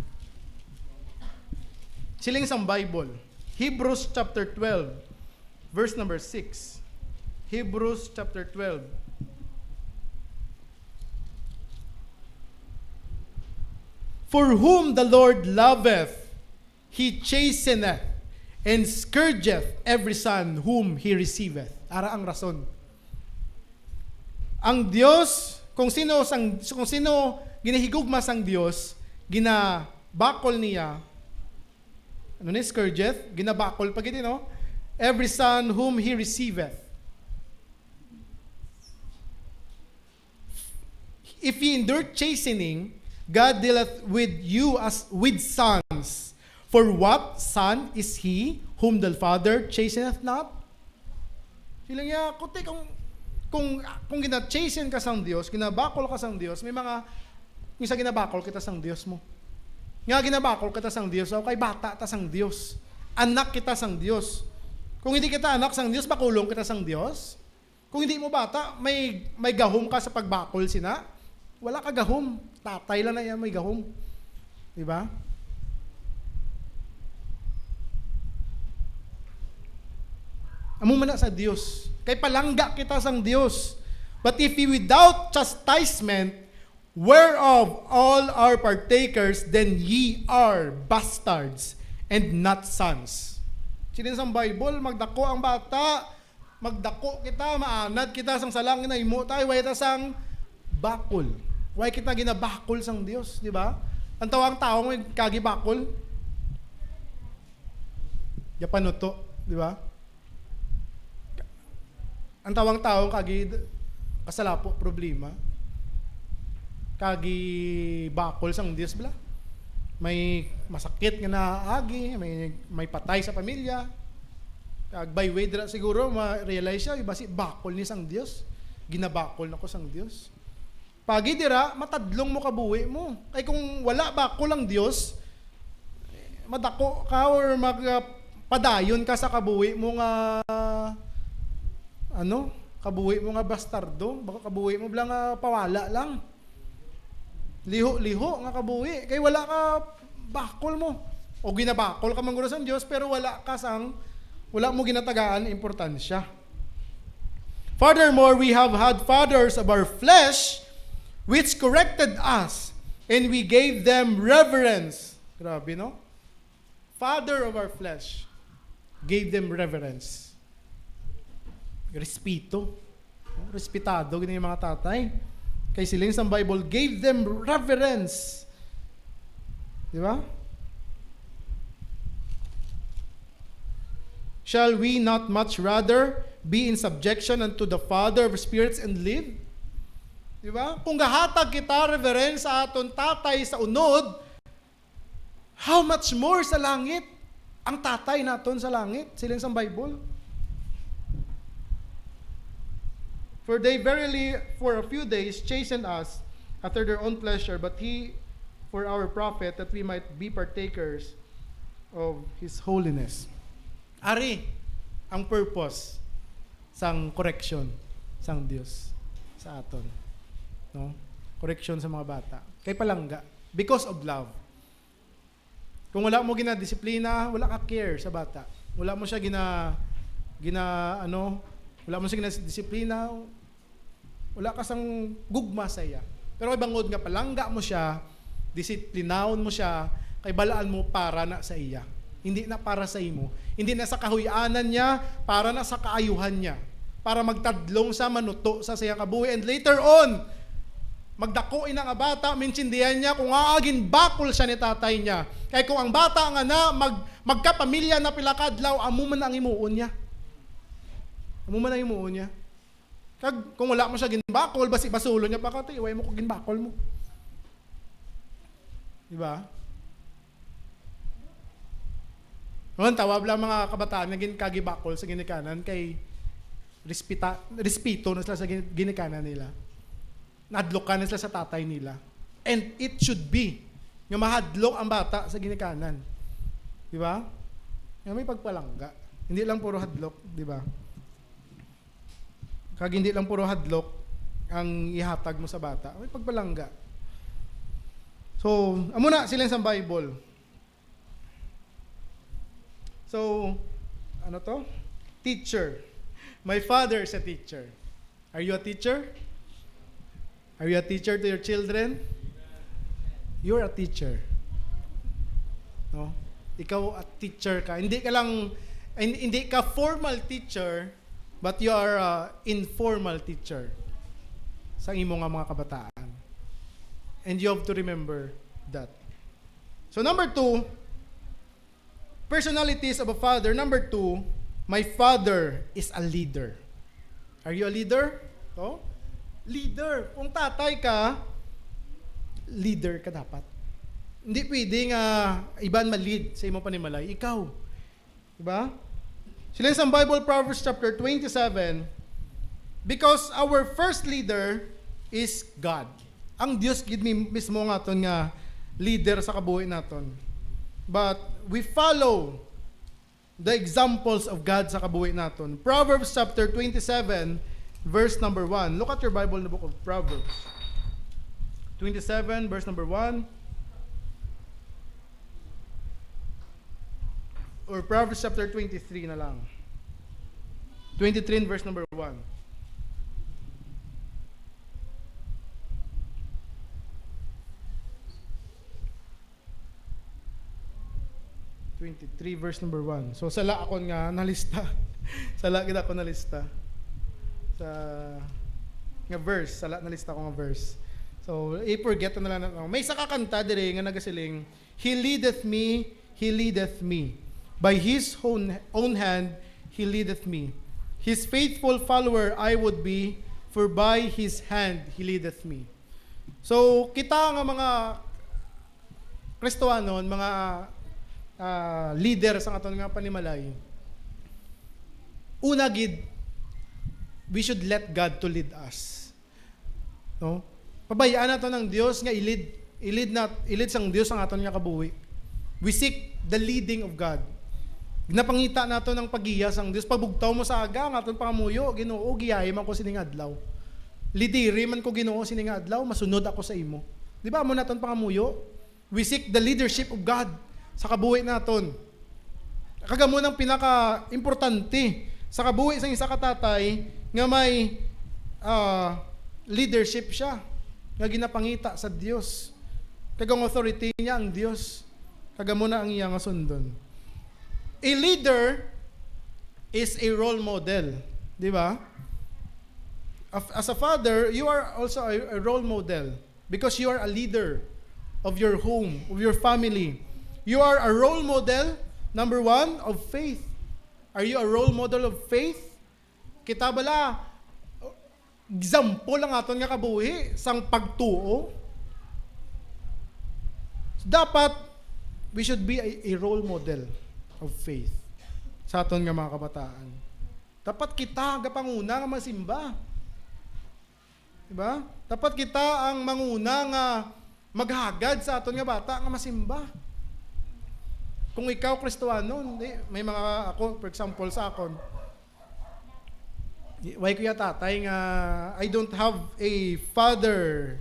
Siling sa Bible. Hebrews chapter 12 verse number 6. Hebrews chapter 12. For whom the Lord loveth, He chasteneth, and scourgeth every son whom He receiveth. Ara ang rason. Ang Diyos, kung sino ginahigugma sang Diyos, ginabakol niya, ano ni scourgeth, ginabakol pag no? Every son whom He receiveth. If ye endure chastening, God dealeth with you as with sons. For what son is he whom the Father chasteneth not? Sila niya, kung gina-chasten ka sang Diyos, ginabakol ka sang Diyos, may mga, isa ginabakol kita sang Diyos mo. Nga ginabakol kita sang Diyos, o kay bata ta sang Diyos. Anak kita sang Diyos. Kung hindi kita anak sang Diyos, bakulong kita sang Diyos. Kung hindi mo bata, may gahom ka sa pagbakol sina. Wala ka gahom. Tatay lang na yan, may gahom. Diba? Amo man na sa Dios. Kay palangga kita sang Dios. But if ye without chastisement, whereof all are partakers, then ye are bastards and not sons. Sinin sa Bible, magdako ang bata, magdako kita, maanad kita sang salang na imo tayo, way ta sang bakol. Way kita ginabakol sang Dios, di ba? Ang tawang tao may kagibakol. Yapanuto, di ba? Ang tawang taong kagi kasalapo problema. Kagi bakol sang Dios bala. May masakit nga naagi, may patay sa pamilya. Kag by way dira siguro ma-realize siya basi bakol ni sang Dios. Ginabakol nako sang Dios. Pagi dira matadlong mo kabuhi mo. Kay kung wala bakol ang Dios, madako ka or magpadayon ka sa kabuhi mo nga kabuhi mo nga bastardo, baka kabuhi mo blang pawala lang. Liho-liho nga kabuhi, kay wala ka bakol mo. O ginabakol ka man guro sa Dios pero wala mo ginatagaan importansya. Furthermore, we have had fathers of our flesh which corrected us, and we gave them reverence. Grabe, no? Father of our flesh gave them reverence. Respeto. Respetado, ganyan yung mga tatay. Kay siling sa Bible, gave them reverence. Di ba? Shall we not much rather be in subjection unto the Father of spirits and live? Di ba? Kung gahatag kita reverence sa aton tatay sa unod, how much more sa langit? Ang tatay naton sa langit, siling sa Bible. For they verily for a few days chastened us after their own pleasure, but he for our profit, that we might be partakers of his holiness. Ari, ang purpose sang correction sang Dios sa aton. No? Correction sa mga bata. Kay palangga. Because of love. Kung wala mo ginadisiplina, wala ka care sa bata. Wala mo siya wala mo siya ginadisiplina, wala ka sang gugma sa iya. Pero kay bangod nga palangga mo siya, disiplinahon mo siya, kay balaan mo para na sa iya. Hindi na para sa imo. Hindi na sa kahuyanan niya, para na sa kaayuhan niya. Para magtadlong sa manuto sa sayang kabuhi. And later on, magdakoin ang bata, minsindihan niya kung aagin bakol siya ni tatay niya. Kaya kung ang bata nga na magkapamilya na pilakadlaw, amo man ang imuon niya. Amo man ang imuon niya. Kung wala mo siya ginbakol, basulo niya pa ka, iway mo ko ginbakol mo. Diba? Ngayon, tawab lang mga kabataan na kagibakol sa ginikanan kay respeto na sila sa ginikanan nila. Nadlokan na sila sa tatay nila. And it should be nga mahadlok ang bata sa ginikanan. Di ba? Nga may pagpalangga. Hindi lang puro hadlok, di ba? Kag hindi lang puro hadlok ang ihatag mo sa bata. May pagpalangga. So, amo na sila sa Bible. So, ano to? Teacher. My father is a teacher. Are you a teacher? Are you a teacher to your children? You're a teacher. No? Ikaw a teacher ka. Hindi ka formal teacher, but you are a informal teacher sa imo nga mga kabataan. And you have to remember that. So number 2, personalities of a father. Number 2, my father is a leader. Are you a leader? Oh? Leader. Kung tatay ka, leader ka dapat. Hindi pwedeng iban ma-lead sa imo panimalay. Ikaw. Diba? Sila sa Bible, Proverbs chapter 27, because our first leader is God. Ang Diyos gid mismo nga ton nga leader sa kabuhi naton. But we follow the examples of God sa kabuhi naton. Proverbs chapter 27, verse number 1. Look at your Bible in the book of Proverbs. 27, verse number 1. Or Proverbs chapter 23 na lang. 23 verse number 1. 23 verse number 1. So sala ako nga nalista. Sala kita ako nalista. Sa nga verse, sala nalista ko nga verse. So i-forget na lang. May isa ka kanta dire nga nagasiling, He leadeth me. By His own hand He leadeth me. His faithful follower I would be, for by His hand He leadeth me. So kita nga mga Kristohanon, mga leader sa aton nga panimalay, una gid, we should let God to lead us. No? Pabayaan nato ng Dios nga ilid sang Dios ang aton nga kabuhi. We seek the leading of God. Ginapangita nato ng pagiya sang Dios. Pagbugtaw mo sa aga nga aton pangamuyo, Ginoo giyahi man ko sining adlaw. Lidiri man ko Ginoo sining adlaw, masunod ako sa imo. Di ba mo naton pangamuyo? We seek the leadership of God sa kabuhi naton. Kagamo ng pinaka-importante sa kabuhi sa isa ka tatay nga may leadership siya nga ginapangita sa Dios. Kagang authority niya ang Dios. Kagamo na ang iya nga sundon. A leader is a role model, di ba? As a father, you are also a role model because you are a leader of your home, of your family. You are a role model, number one, of faith. Are you a role model of faith? Kita bala, example lang aton nga kabuhi sang pagtuo. Dapat, we should be a role model of faith sa aton nga mga kabataan. Dapat kita gapanguna nga masimba. Diba? Dapat kita ang manguna nga maghagad sa aton nga bata nga masimba. Kung ikaw Kristiyano, may mga ako, for example sa akon, why kuya tatay nga I don't have a father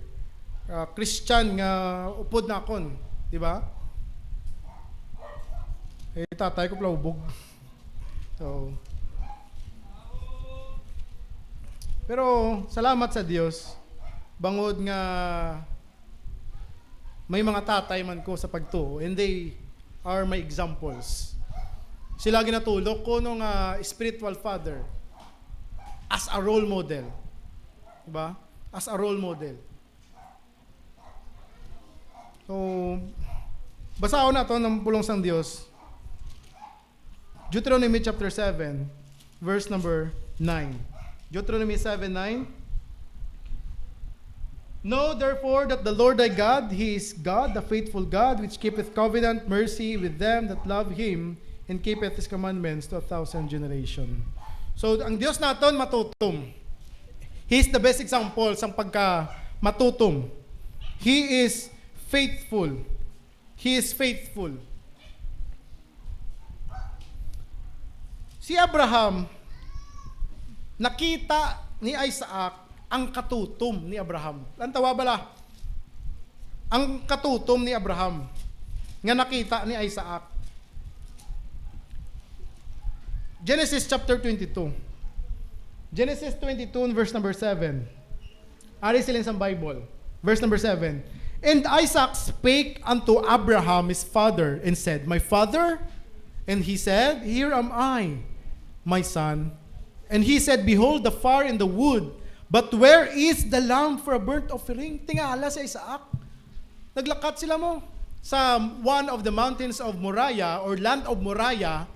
Christian nga upod na akon, di ba? Eh tatay ko plaubog. So pero salamat sa Dios bangod nga may mga tatay man ko sa pagtuo and they are my examples. Sila ginatulok ko nung spiritual father as a role model. Diba? As a role model. So, basahon na ito ng pulong sang Diyos. Deuteronomy chapter 7, verse number 9. Deuteronomy 7:9. Know therefore that the Lord thy God, He is God, the faithful God, which keepeth covenant mercy with them that love Him, and keepeth His commandments to 1,000 generations. So, ang Diyos naton matutom. He is the best example sa pagka matutom. He is faithful. He is faithful. Si Abraham, nakita ni Isaac ang katutom ni Abraham. Lantawa bala? Ang katutom ni Abraham nga nakita ni Isaac. Genesis chapter 22. Genesis 22 verse number 7. Ari sila sa Bible. Verse number 7. And Isaac spake unto Abraham his father and said, My father? And he said, Here am I, my son. And he said, Behold the fire and the wood, but where is the lamb for a burnt offering? Tingala si Isaac. Naglakat sila mo sa one of the mountains of Moriah or land of Moriah.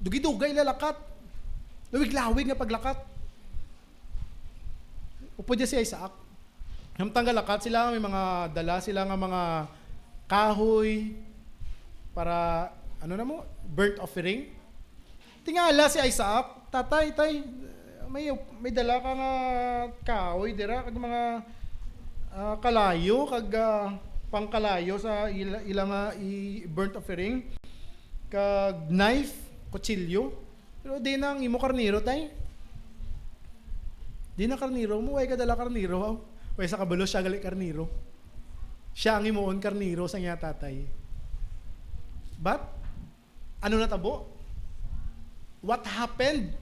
Dugay-dugay lalakat. Lawig-lawig nga paglakat. Upo niya si Isaac. Hamtang lakat sila, may mga dala sila nga mga kahoy para ano na mo, burnt offering. Tingala si Isaac, tatay, may dala ka nga kahoy dira kag mga kalayo kag pangkalayo sa ilang burnt offering kag knife, kutsilyo. Pero di nang imo karniro tay. Di na karniro mo, way ka dala karniro. Way sa kabalo siya gali karniro. Siya ang imuon karniro sa niya tatay. But ano natabo? What happened?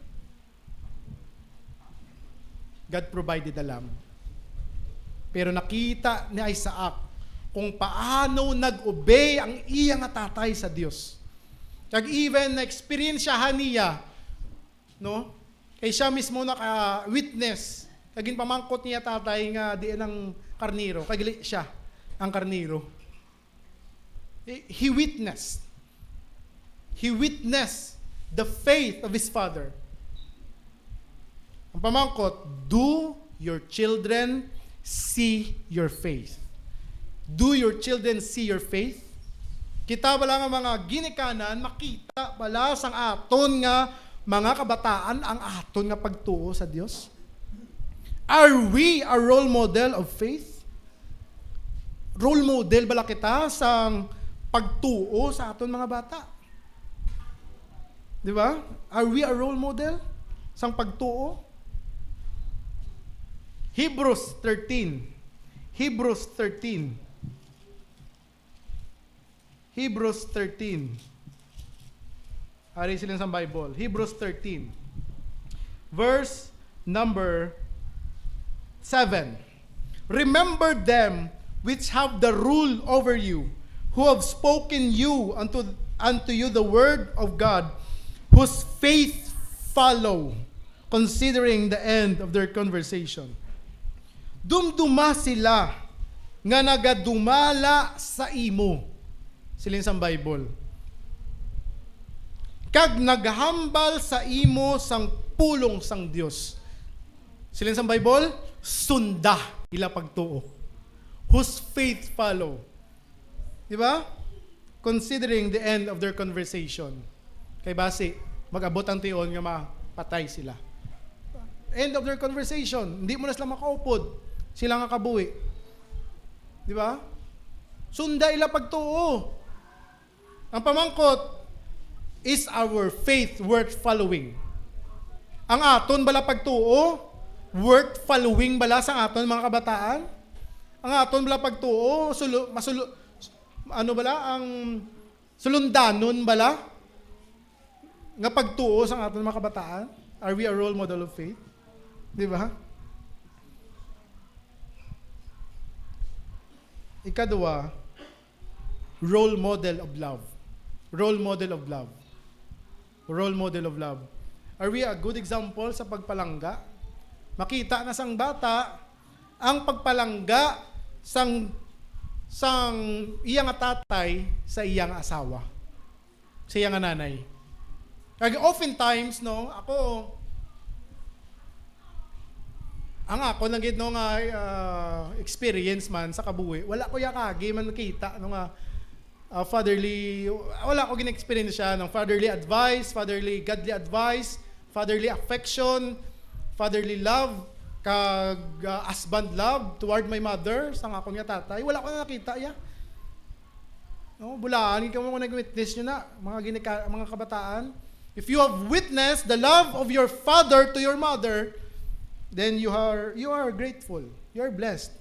God provided the lamb. Pero nakita ni Isaac kung paano nag-obey ang iya nga tatay sa Dios. Kag even na-experiensyahan niya, no? Kay siya mismo naka-witness. Kagin pamangkot niya tatay nga diin ang karniro. Kagili siya ang karniro. He witnessed. He witnessed the faith of his father. Ang pamangkot, do your children see your faith? Do your children see your faith? Kita bala nga mga ginikanan, makita bala sang aton nga mga kabataan ang aton nga pagtuo sa Dios? Are we a role model of faith? Role model bala kita sang pagtuo sa aton mga bata? Di ba? Are we a role model sang pagtuo? Hebrews 13. Hebrews 13. Hebrews 13. Ari sila sa Bible. Hebrews 13. Verse number 7. Remember them which have the rule over you, who have spoken you unto you the word of God, whose faith follow, considering the end of their conversation. Dumduma sila nga nagadumala sa imo. Sila sa Bible. Kag naghambal sa imo sang pulong sang Dios. Sila sa Bible, sunda ila pagtuo. Whose faith follow. Di ba? Considering the end of their conversation. Kay base, mag-abot ang tiyon nga mapatay sila. End of their conversation. Hindi mo na sila makaupod. Sila nga kabuhi. Di ba? Sunda ila pagtuo. Ang pamangkot, is our faith worth following? Ang aton bala pagtuo, worth following bala sa aton mga kabataan? Ang aton bala pagtuo, ang sulundanon bala? Nga pagtuo sa aton mga kabataan? Are we a role model of faith? Di ba? Ikadua, role model of love. Role model of love. Role model of love. Are we a good example sa pagpalangga? Makita na sang bata ang pagpalangga sang iyang tatay sa iyang asawa. Sa iyang nanay. Kaya oftentimes, no, ang ako nang gid nga experience man sa kabuhi, wala ko yakagi man nakita no nga fatherly, wala ko gin-experience siya ng fatherly advice, fatherly godly advice, fatherly affection, fatherly love, kag husband love toward my mother sang akong tatay. Wala ko na nakita ya. No, bulaan ikaw mo nag-witness nyo na mga kabataan. If you have witnessed the love of your father to your mother, then you are grateful. You are blessed.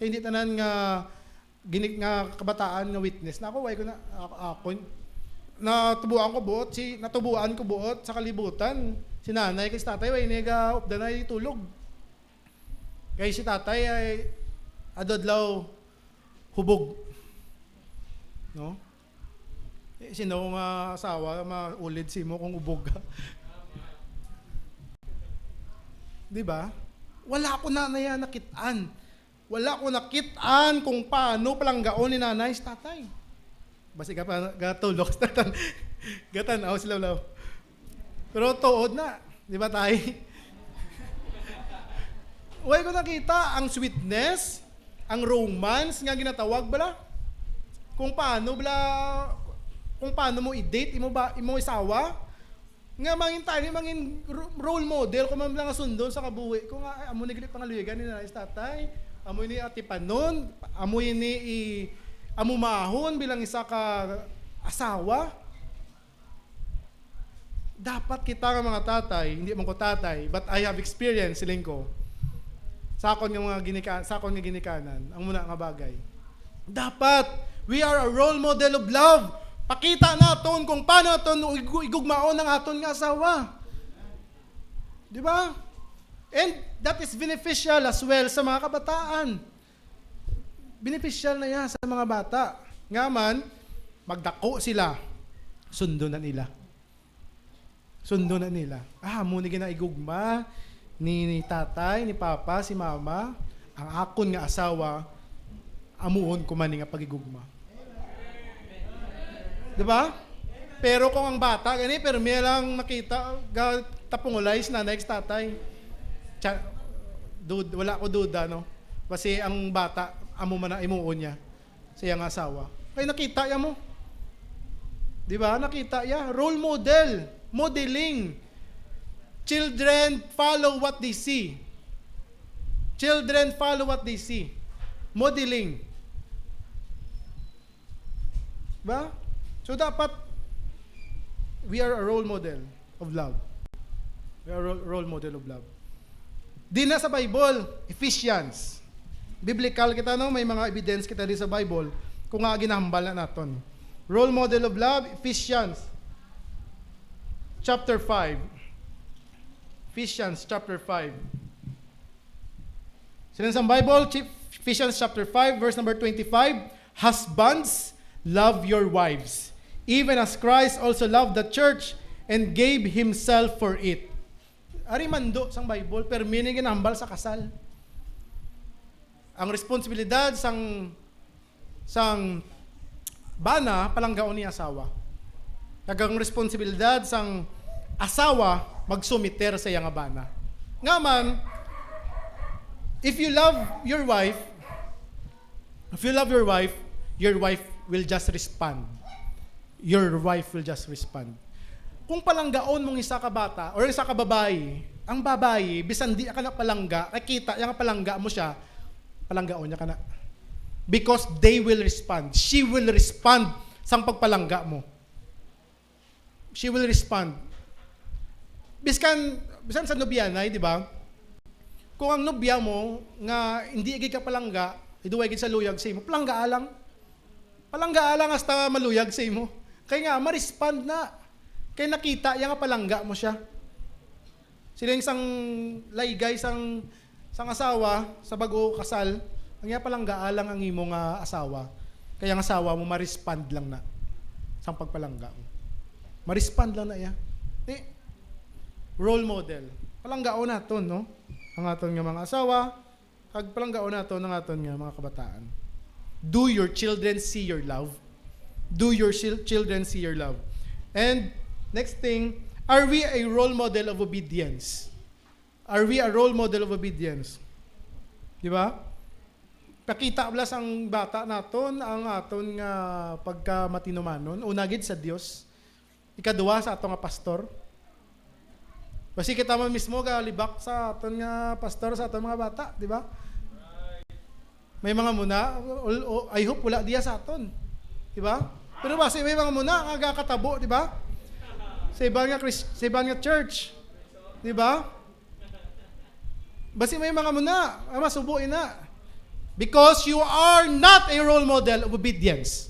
Kaya hindi tanan nga kabataan nga witness na ako, natubuan ko buot sa kalibutan. Si nanay kay si tatay way nega updanay tulog. Kay si tatay ay adodlaw hubog. No? Sino nga asawa maulid si mo kung ubog ka. Di ba? Wala ko na nakitaan. Wala ko nakitaan kung paano palanggaon ni nanay si tatay. Basi ka pa gatulog gatan sila law. Pero tuod na, di ba tay? Way ko nakita ang sweetness, ang romance nga ginatawag bala. Kung paano mo i-date imo isawa. Nga mangin role model kung man nga sundon sa kabuhi. Kung nga amo ni gili pangaluyagan ni nanay si tatay. Amoy ni atipanon, amoy ni amumahon bilang isa ka asawa. Dapat kita nga mga tatay, hindi man ko tatay, but I have experience siling ko. Sa akon nga ginikanan, ang muna nga bagay. Dapat we are a role model of love. Pakita naton kung paano naton igugmaon ang aton nga asawa. Di ba? And that is beneficial as well sa mga kabataan. Beneficial na yan sa mga bata. Nga man, magdako sila. Sundo na nila. Muna ginaigugma ni tatay, ni papa, si mama, ang akon nga asawa, amuon ko man nga pagigugma. Diba? Pero kung ang bata, pero may lang nakita, tapungulay si nanay, si tatay, wala ko duda, no? Kasi ang bata, amo man na imuon niya sa iyang asawa. Kaya nakita ya mo. Di ba? Nakita ya. Role model. Modeling. Children follow what they see. Modeling. Ba? So dapat, we are a role model of love. We are a role model of love. Di na sa Bible, Ephesians. Biblical kita, no? May mga evidence kita din sa Bible kung nga ginahambal na naton. Role model of love, Ephesians chapter 5. Ephesians chapter 5. Since ang Bible, Ephesians chapter 5, verse number 25, husbands, love your wives, even as Christ also loved the church and gave himself for it. Ari mando sang Bible, pero meaning ginambal sa kasal. Ang responsibilidad sang bana palanggaon ni asawa. Kagang responsibilidad sang asawa magsumiter sa iyang bana. Nga man, if you love your wife, your wife will just respond. Your wife will just respond. Kung palanggaon mong isa ka bata or isa ka babae, ang babae, bisan di ka na palangga, nakita yung palangga mo siya, palanggaon niya ka na. Because they will respond. She will respond sa pagpalangga mo. She will respond. Bisan sa nobyanay, di ba? Kung ang nobya mo nga hindi igig ka palangga, iduway gid sa luyag sa imo, palangga alang. Palangga alang hasta maluyag sa imo. Kaya nga ma-respond na. Kaya nakita yang palangga mo siya. Sila yung sang laygay sang asawa sa bago kasal, ang iya palangga alang ang imong asawa. Kaya ang asawa mo ma-respond lang na sang pagpalangga mo. Ma-respond lang na iya. Role model. Palanggaon naton, no? Ang aton nga mga asawa, kag palanggaon naton ang aton nga mga kabataan. Do your children see your love? Do your children see your love? And next thing, are we a role model of obedience? Are we a role model of obedience? Di ba? Pakita blas ang bata naton ang aton nga pagka matinumanon, unagid sa Dios. Ikaduwa sa aton nga pastor. Basi kita man mismo galibak sa aton nga pastor sa aton mga bata, di ba? May mga muna, I hope wala diya sa aton. Di ba? Pero basi may mga muna nga gakatabo, di ba? Sa ibang nga church. Di ba? Basi may mga muna, masubuin na. Because you are not a role model of obedience.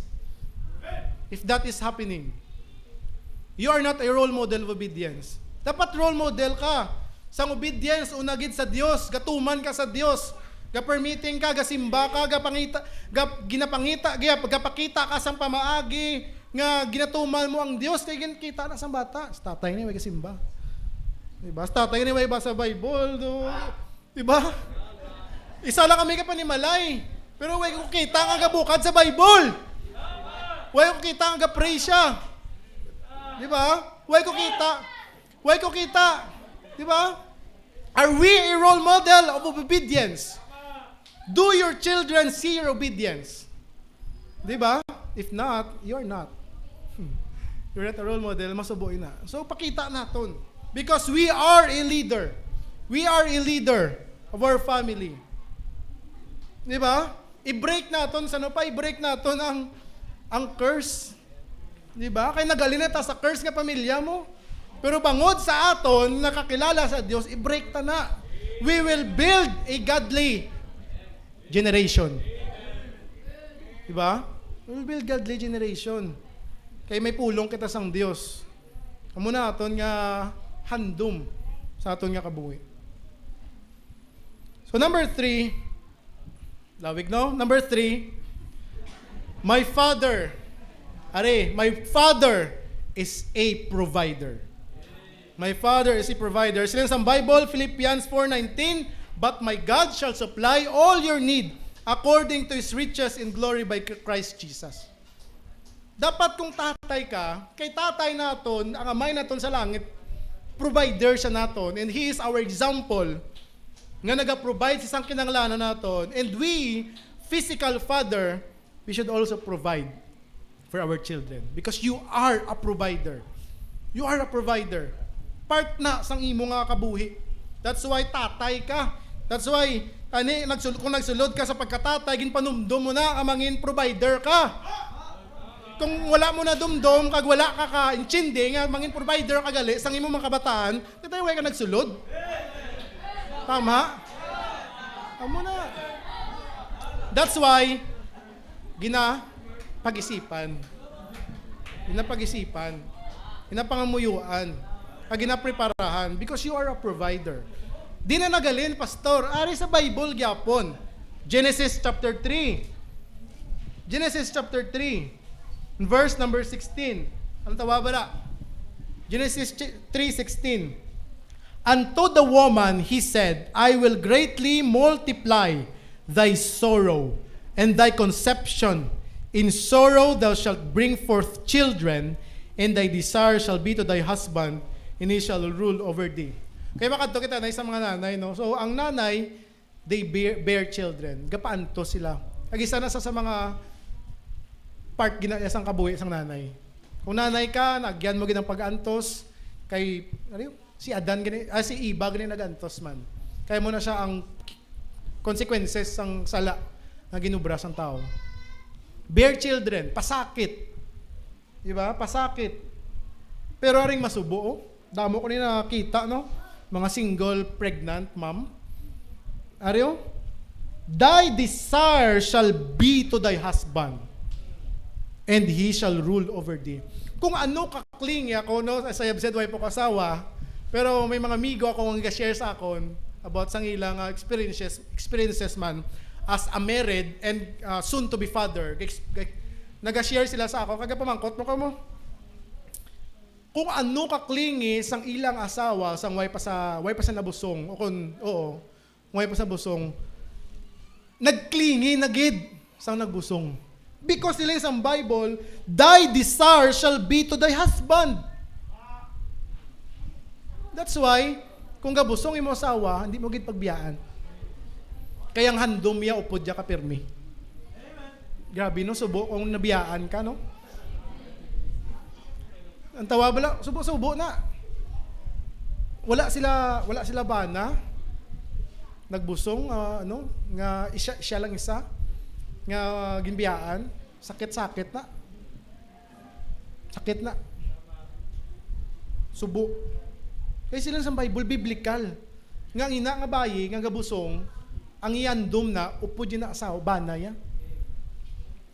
If that is happening. You are not a role model of obedience. Dapat role model ka. Sang obedience, unagid sa Dios, gatuman ka sa Dios, ga-permitting ka, gasimba ka, gapakita ka sang pamaagi, nga ginatuman mo ang Dios, kay kita na sang bata. Sa tatay ni may gasimba. Diba? Sa tatay ni may basa Bible. Diba? Isa lang kami ka panimalay. Pero way ko kita nga gabukad sa Bible. Way ko kita nga ga-pray siya. Diba? Way ko kita. Diba? Are we a role model of obedience? Do your children see your obedience? Diba? If not, you're not. You're not a role model, masubuin na. So, pakita natin. Because we are a leader. We are a leader of our family. Diba? I-break natin, i-break natin ang curse. Diba? Kaya nagalineta sa curse nga pamilya mo. Pero bangod sa aton, nakakilala sa Diyos, i-break ta na. We will build a godly generation. Diba? We will build godly generation. Kaya may pulong kita sang Diyos. Amo na aton nga handom sa aton nga kabuhi. So number 3, lawig no? Number 3, my father is a provider. My Father is a provider. Sila sa Bible, Philippians 4:19, but my God shall supply all your need according to His riches in glory by Christ Jesus. Dapat kung tatay ka, kay tatay naton, ang amay naton sa langit, provider siya naton, and He is our example, nga nag-provide sa isang kinanglanan naton, and we, physical father, we should also provide for our children. Because you are a provider. You are a provider. Part na sang imo nga kabuhi. That's why tatay ka. That's why kung nagsulod ka sa pagkatatay, ginpanumdum mo na amangin provider ka. Kung wala mo na dumdum, kag wala ka ka-intindi nga mangin provider ka gali sang imo mga kabataan, tayo ka nagsulod. Tama? Amo na. That's why pag-isipan. Inapag-isipan. Inapangamuyuan. Ginapreparahan. Because you are a provider. Di na nagalin, pastor. Ari sa Bible, gyapon. Genesis chapter 3. Genesis chapter 3. Verse number 16. Ano tawabala? Genesis 3:16. Unto the woman he said, I will greatly multiply thy sorrow and thy conception. In sorrow thou shalt bring forth children, and thy desire shall be to thy husband, and he shall rule over thee. Kaya makadto kita na sa mga nanay, no? So, ang nanay, they bear children. Gapaanto sila. Agisa na sa mga part isang kabuhi, isang nanay. Kung nanay ka, nagyan mo ginang pag-antos, kay, si Adan, si Iba, gani nag-antos man. Kaya mo na siya ang consequences ng sala na ginubra sa tao. Bear children, pasakit. Diba? Pasakit. Pero ring masubo, oh. Damo ko na nakita, no? Mga single pregnant mom. Ariyo? Thy desire shall be to thy husband, and he shall rule over thee. Kung ano kakling ako, no? As I have said, why po kasawa, pero may mga amigo akong nag-share sa akon about sang ilang experiences man as a married and soon to be father. Nag-share sila sa ako, kaga pamangkot mo ka mo. Kung ano kaklingi sang ilang asawa sang way pa sa nabusong o kung way pa sa busong, nagklingi nagid sang nagbusong. Because nila sa Bible, thy desire shall be to thy husband. That's why, kung gabusong imo asawa, hindi mo gid pagbiyaan. Kayang handom ya upod ya ka pirmi. Grabe no, subo kung nabiyaan ka, no? Ang tawa bala, subo na. Wala sila bana. Nagbusong, nga siya lang isa. Nga ginbiyaan. Sakit na. Sakit na. Subo. Kaya sila sa Bible, biblical. Nga ina nga bayi, nga gabusong, ang iyandom na, upod yun na asawa, bana ya.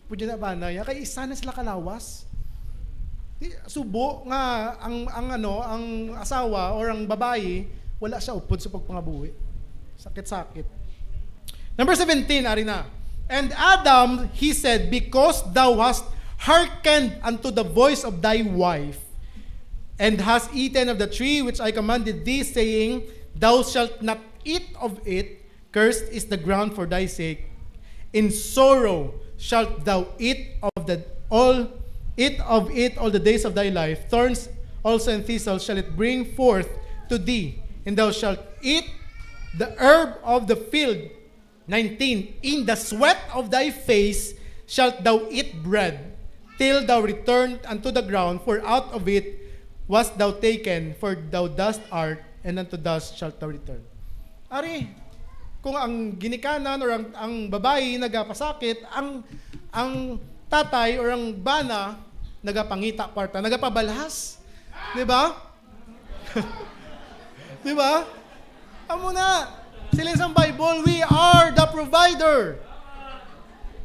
Upod yun na bana ya. Kaya isa na sila kalawas. Subo nga ang asawa or ang babae wala siya upod sa pagpangabuhi. Sakit. Number 17, ari na. And Adam, he said, because thou hast hearkened unto the voice of thy wife, and hast eaten of the tree which I commanded thee, saying, thou shalt not eat of it, cursed is the ground for thy sake. In sorrow shalt thou eat of it all the days of thy life. Thorns also and thistles shall it bring forth to thee, and thou shalt eat the herb of the field. 19. In the sweat of thy face shalt thou eat bread, till thou return unto the ground, for out of it wast thou taken, for thou dust art, and unto dust shalt thou return. Ari, kung ang ginikanan or ang babae nagapasakit, ang tatay or ang bana nagapangita kwarta, nagapabalhas. 'Di ba? 'Di ba? Amo na. Sila sa Bible, we are the provider.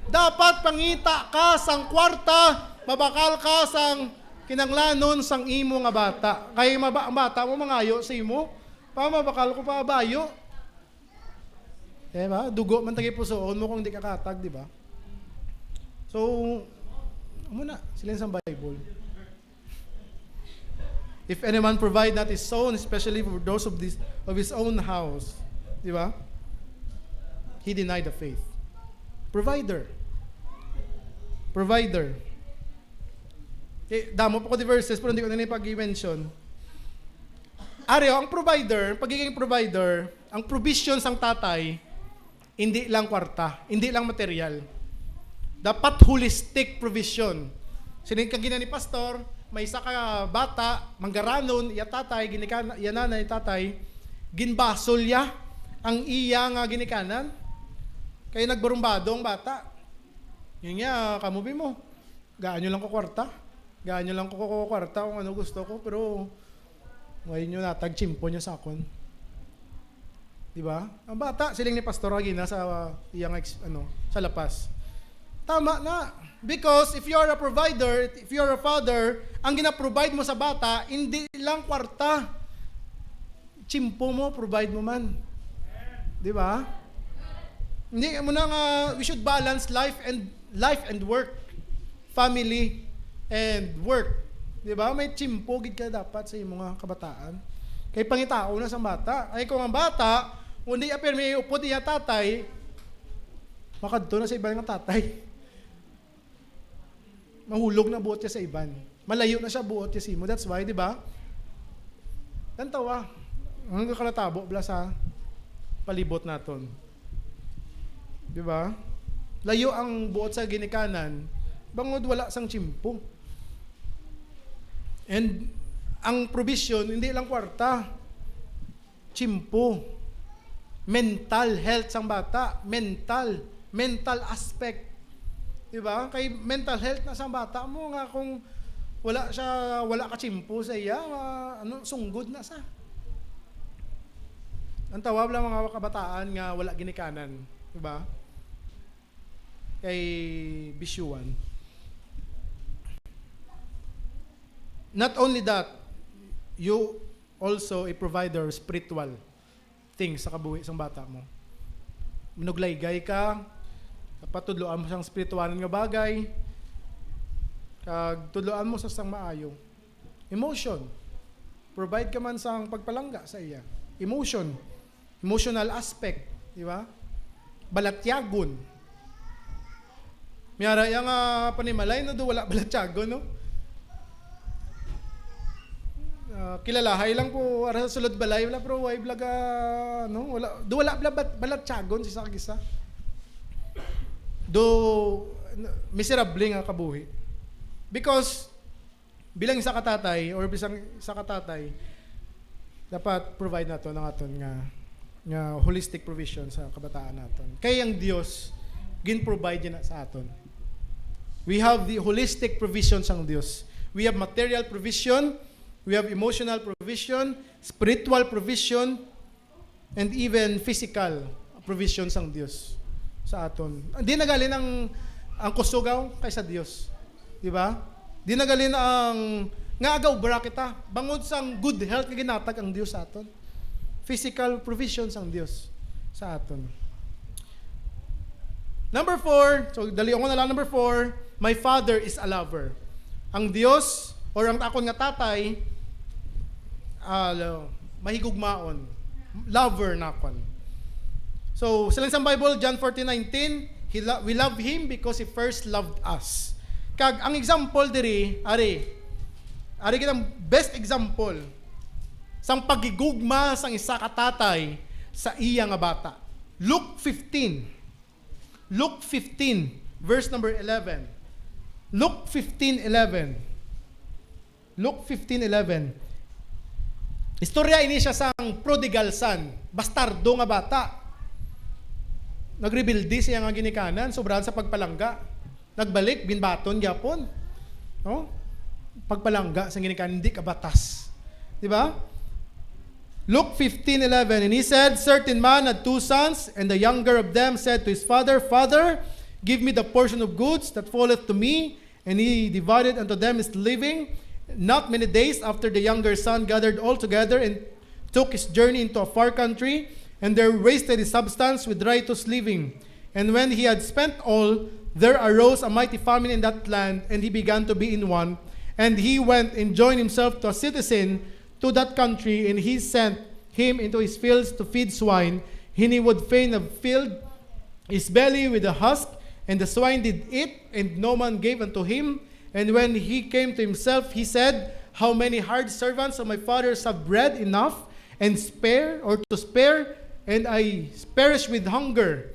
Dapat pangita ka sang kwarta, mabakal ka sang kinanglanon sang imo nga bata. Kaya ang bata mo mangayo sa imo, pa mabakal ko pa bayo. Diba? Dugo man tagi pusoon mo kung di ka katag, di ba? So, muna, sila sa Bible. If anyone provide not his own, especially for those of his own house, di ba? He denied the faith. Provider. Damo pa ko di verses, pero hindi ko na pag-i-mention. Aryo, ang provider, pagiging provider, ang provision sang tatay, hindi lang kwarta, hindi lang material. Dapat holistic provision. Sinigkagina ni pastor, may isa ka bata, manggaranon, iya tatay, iya nanay, tatay, ginbasol ya ang iya nga ginikanan. Kaya nagbarumbado ang bata. Yun nga, kamubi mo. Gaanyo lang ko kwarta. Gaanyo lang ko kwarta kung ano gusto ko, pero ngayon nyo natag chimpo nyo sa akon. Diba? Ang bata, siling ni pastor gina sa iyang sa lapas. Tama na. Because if you are a provider, if you are a father, ang gina-provide mo sa bata, hindi lang kwarta. Chimpo mo, provide mo man. Di ba? Hindi mo na nga, we should balance life and work. Family and work. Di ba? May chimpo gid ka dapat sa imong mga kabataan. Kay pangitao na sa bata. Ay kung ang bata, hindi apir may upod iya tatay, makadto na sa iba nga tatay. Mahulog na buot niya sa iban. Malayo na siya buot niya simo. That's why, di ba? Tantawa. Ang kalatabo bla sa palibot naton. Di ba? Layo ang buot sa ginikanan, bangod wala sang chimpo. And ang provision, hindi lang kwarta. Chimpo. Mental health sang bata. Mental aspect. Diba? Kay mental health na sa bata mo nga kung wala ka chimpo sa iya, sunggod na sa. Ang tawag lang mga kabataan nga wala ginikanan, diba? Kay bisyuan. Not only that, you also a provider spiritual things sa kabuhi sang bata mo. Manuglaygay ka, patudloan mo siyang spiritualan nga bagay, kag tudloan mo sa sang maayo. Emotion. Provide ka man sang pagpalangga sa iya. Emotional aspect, di ba? Balatyagon. Miyara yang panimalay no do wala balatyagon, no? Kilalahay lang po ara sa sulod balay wala pero way blaga no wala balatyagon sa kagisa. Do miserable nga kabuhi. Because bilang isa katatay or bilang isa katatay dapat provide nato ng aton nga holistic provision sa kabataan naton. Kay ang Dios gin-provide niya na sa aton. We have the holistic provision sang Dios. We have material provision, we have emotional provision, spiritual provision, and even physical provision sang Dios sa aton. Di nagalin ang kusugaw kaysa Dios. Di ba? Di nagalin ang nga agaw bara kita. Bangod sang good health nga ginatag ang Dios sa aton. Physical provisions ang Dios sa aton. Number 4, so dali ako na lang number 4, my Father is a lover. Ang Dios or ang akon nga tatay mahigugmaon. Lover na akon. So, sa lang Bible, John 14:19, we love Him because He first loved us. Kag, ang example diri, ari kitang best example sang pagigugma sang isa ka tatay sa iya nga bata. Luke 15, verse number 11. Luke 15:11. Istorya ini siya sang prodigal son, bastardo nga bata. Nagrebuildi siya nga ginikanan, sobrahan sa pagpalangga. Nagbalik, binbaton, gyapon. No? Pagpalangga sa ginikanan, hindi kabatas. Diba? Luke 15:11, and he said, certain man had 2 sons, and the younger of them said to his father, Father, give me the portion of goods that falleth to me. And he divided unto them his living. Not many days after, the younger son gathered all together and took his journey into a far country, and there wasted his substance with riotous living. And when he had spent all, there arose a mighty famine in that land, and he began to be in want. And he went and joined himself to a citizen to that country, and he sent him into his fields to feed swine. And he would fain have filled his belly with the husk, and the swine did eat, and no man gave unto him. And when he came to himself, he said, How many hard servants of my father's have bread enough and spare, and I perish with hunger.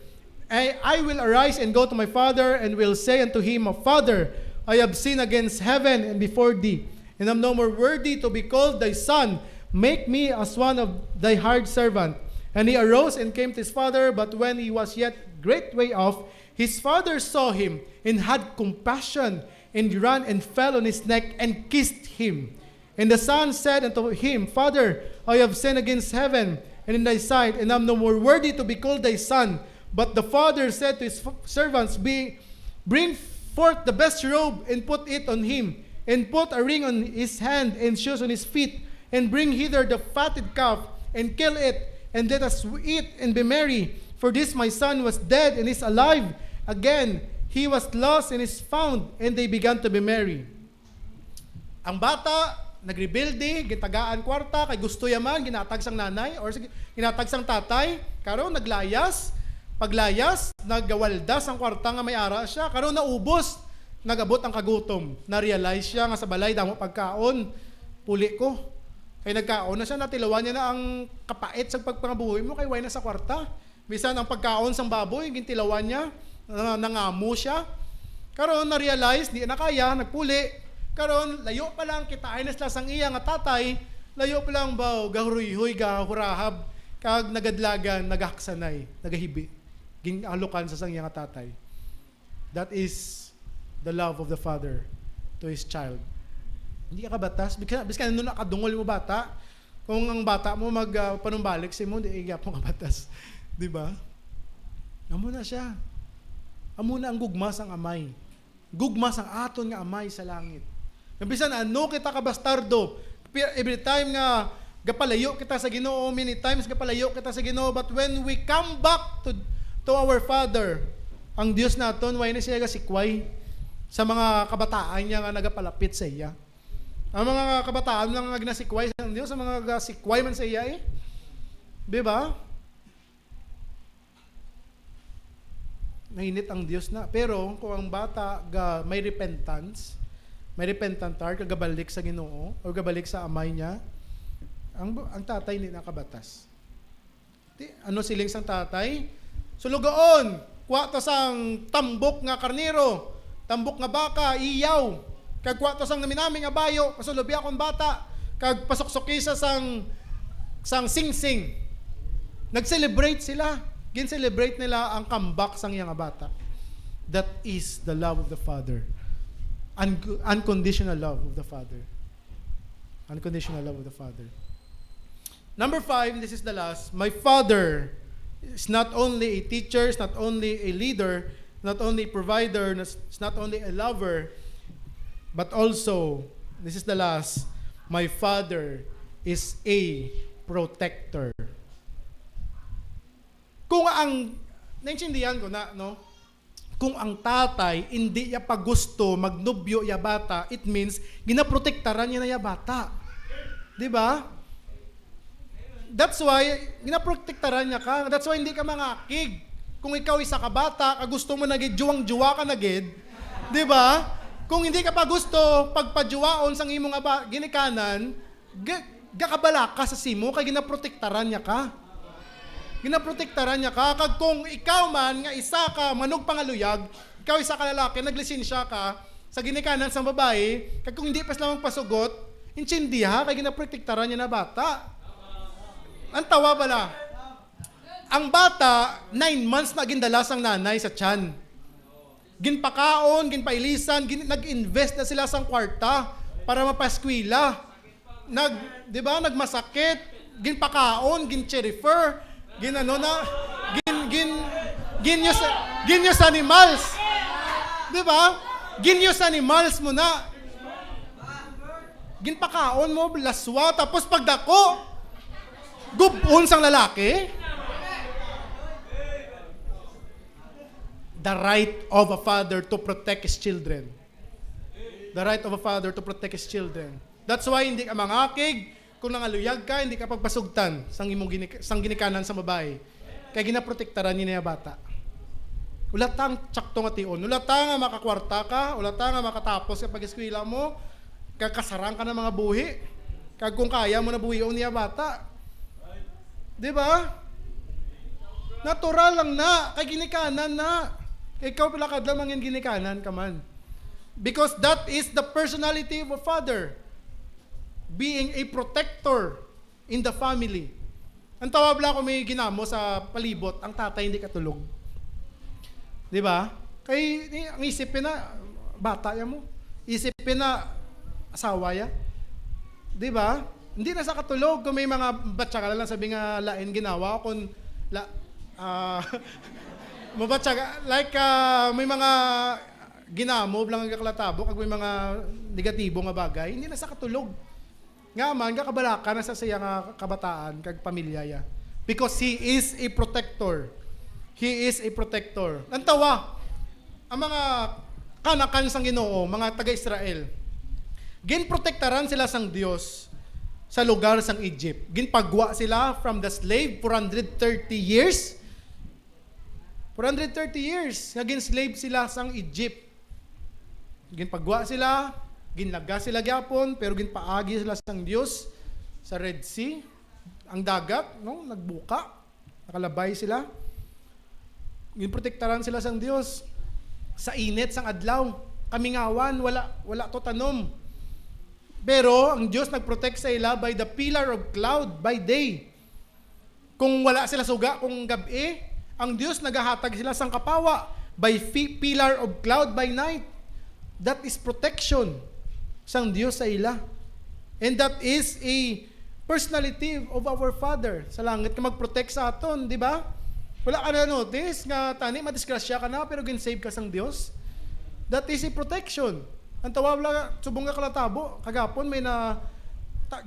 I will arise and go to my father, and will say unto him, Father, I have sinned against heaven and before thee, and am no more worthy to be called thy son. Make me as one of thy hard servant. And he arose and came to his father, but when he was yet great way off, his father saw him, and had compassion, and ran and fell on his neck, and kissed him. And the son said unto him, Father, I have sinned against heaven, and in thy sight, and am no more worthy to be called thy son. But the father said to his servants, Be Bring forth the best robe and put it on him, and put a ring on his hand and shoes on his feet, and bring hither the fatted calf, and kill it, and let us eat and be merry. For this my son was dead and is alive again. He was lost and is found, and they began to be merry. Ang bata, nagrebelde, gitagaan kwarta, kay gusto yaman, ginatag sang nanay, or ginatag sang tatay, karon naglayas, paglayas, nagawaldas ang kwarta nga may ara siya, karon naubos, nagabot ang kagutom, na-realize siya nga sa balay, damo pagkaon, puli ko, kay nagkaon na siya, natilawan niya na ang kapait sa pagpangabuhi mo, kay way na sa kwarta, bisan ang pagkaon sang baboy, gintilawan niya, nangamo siya, karon na-realize, di na kaya, nagpuli, karon layo pa lang kitain na sila sang iya nga tatay, layo pa lang baw gahuruy-huy gahurahab kag nagadlagan nagahaksanay nagahibi ginalukan sa sang iya nga tatay. That is the love of the father to his child. Hindi ka batas biskan no nakadungol mo bata, kung ang bata mo panumbalik si mo di gyapon ka batas, di ba? Amo na siya, amo na ang gugma sang amay, gugma sang aton nga amay sa langit. Bisan ano kita ka bastardo, every time nga gapalayo kita sa Ginoo, many times gapalayo kita sa Ginoo, but when we come back to our Father, ang Dios naton way na siya gasikway sa mga kabataan niya nga nagapalapit sa iya. Ang mga kabataan lang nga ginasikway sa Dios, sa mga gasikway man sa iya eh. 'Di ba? Nainit ang Dios na. Pero kung ang bata may repentance, may repentant heart, kagabalik sa Ginoo o gabalik sa amay niya, ang tatay hindi nakabatas. Ano siling sang tatay? Sulugaon, kuha to sang tambok nga karnero, tambok nga baka, iyaw, kag kuha to sang naminaming nga bayo, pasulubi akong bata, kag pasoksoki sa sang singsing. Nag-celebrate sila, gin-celebrate nila ang comeback sang iyang bata. That is the love of the Father. Unconditional love of the Father. Unconditional love of the Father. Number 5, this is the last. My Father is not only a teacher, is not only a leader, not only a provider, is not only a lover, but also, this is the last, my Father is a protector. Kung ang, naintindihan ko na, no? Kung ang tatay hindi niya pa gusto magnubyo ya bata, it means ginaprotektaran niya na ya bata. 'Di ba? That's why ginaprotektaran niya ka. That's why hindi ka mangakig. Kung ikaw isa ka bata, gusto mo nagid juwang-juwa ka nagid, 'di ba? Kung hindi ka pa gusto pagpajuwaon sang imong ginikanan, gakabala ka sa simo kay ginaprotektaran niya ka. Ginaprotektaran niya ka. Kag kung ikaw man nga isa ka manug pangaluyag, ikaw isa ka lalaki, naglisensya ka sa ginikanan sa babae, kag kung hindi pa sila magpasugot, intindi ha, kay ginaprotektaran niya na bata. Ang tawa bala. Ang bata, 9 months na gindala sang nanay sa tiyan. Ginpakaon, ginpailisan, nag-invest na sila sang kwarta para mapaskwila. Di ba, nagmasakit, ginpakaon, gincherifer, ginano na, ginyos animals. Di ba? Ginyos animals mo na. Ginpakaon mo, laswa, tapos pagdako, gubon sang lalaki. The right of a father to protect his children. The right of a father to protect his children. That's why hindi ka mangakig. Kung nangaluyag ka, hindi ka pagpasugtan sang ginikanan sa babae. Kaya ginaprotektaran niya na bata. Ulatang tsakto nga tion. Ulatang nga makakwarta ka, ulatang nga makatapos kapag eskwela mo, kakasarang ka ng mga buhi. Kag kung kaya mo na buhiyon niya bata. Di ba? Natural lang na, kay ginikanan na. Ikaw pala kadlam ang ginikanan ka man. Because that is the personality of a father. Being a protector in the family. Ang tawag lang ko may ginamo sa palibot, ang tatay hindi katulog. Di ba? Kay ang isipin na, bata ya mo. Isipin na, asawa ya. Di ba? Hindi na sa katulog. Kung may mga batsa ka lang sabi nga lain ginawa, kung mabatsa ka, like may mga ginamo lang ang kalatabo kag may mga negatibo nga bagay, hindi na sa katulog. Nga man kabalaka na sa siya nga kabataan kag pamilya ya. Because he is a protector. He is a protector. Nantawa ang mga kanakan sang Ginoo, mga taga-Israel. Ginprotektaran sila sang Dios sa lugar sang Egypt. Ginpagwa sila from the slave 430 years. 430 years nga gin-slave sila sang Egypt. Ginpagwa sila, ginlaga sila gyapon, pero ginpaagi sila sang Dios sa Red Sea. Ang dagat, no, nagbuka. Nakalabay sila. Ginprotektaran sila sang Dios sa init sang adlaw. Kamingawan, wala to tanom. Pero ang Diyos nagprotect sa ila by the pillar of cloud by day. Kung wala sila suga, kung gabi, ang Diyos nagahatag sila sang kapawa by pillar of cloud by night. That is protection sang Diyos sa ila. And that is a personality of our Father sa langit na mag-protect sa aton, di ba? Wala ka na notice nga tani madisgrasya ka na pero gin-save ka sang Diyos. That is a protection. Ang tawag lang, subong nga kalatabo, kagapon may na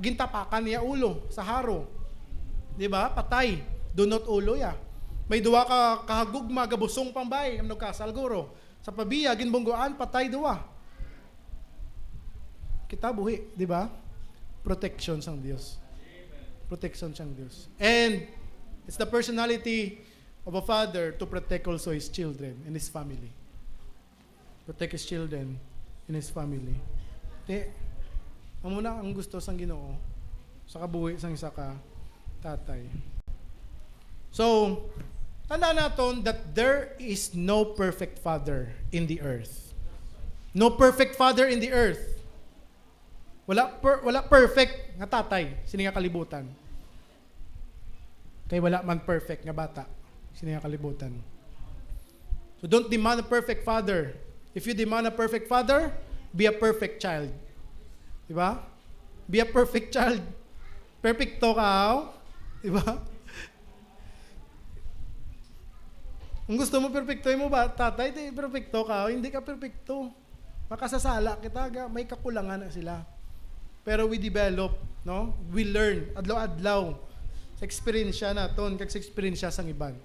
gintapakan niya ulo sa haro. Di ba? Patay. Dunot ulo ya. May duwa ka kahagugma, gabusong pambay, ang nagkasal guro. Sa pabiya, ginbungguan, patay duwa. Kita buhi, di ba? Protection sang Diyos. Protection sang Diyos. And it's the personality of a father to protect also his children and his family. Protect his children in his family. Muna ang gusto sang Ginoo sa kabuhi sang isa ka tatay. So, tandaan natin that there is no perfect father in the earth. No perfect father in the earth. Wala perfect nga tatay sini nga kalibutan. Kay wala man perfect nga bata sini nga kalibutan. So don't demand a perfect father. If you demand a perfect father, be a perfect child. Diba? Be a perfect child. Perfecto ka, diba? Kung gusto mo perfectoy mo ba, tatay, di perfecto ka, hindi ka perfecto. Makasasala kita, may kakulangan na sila. Pero we develop, no? We learn, adlaw-adlaw. Sa experience naton, kag sa experience sang iban.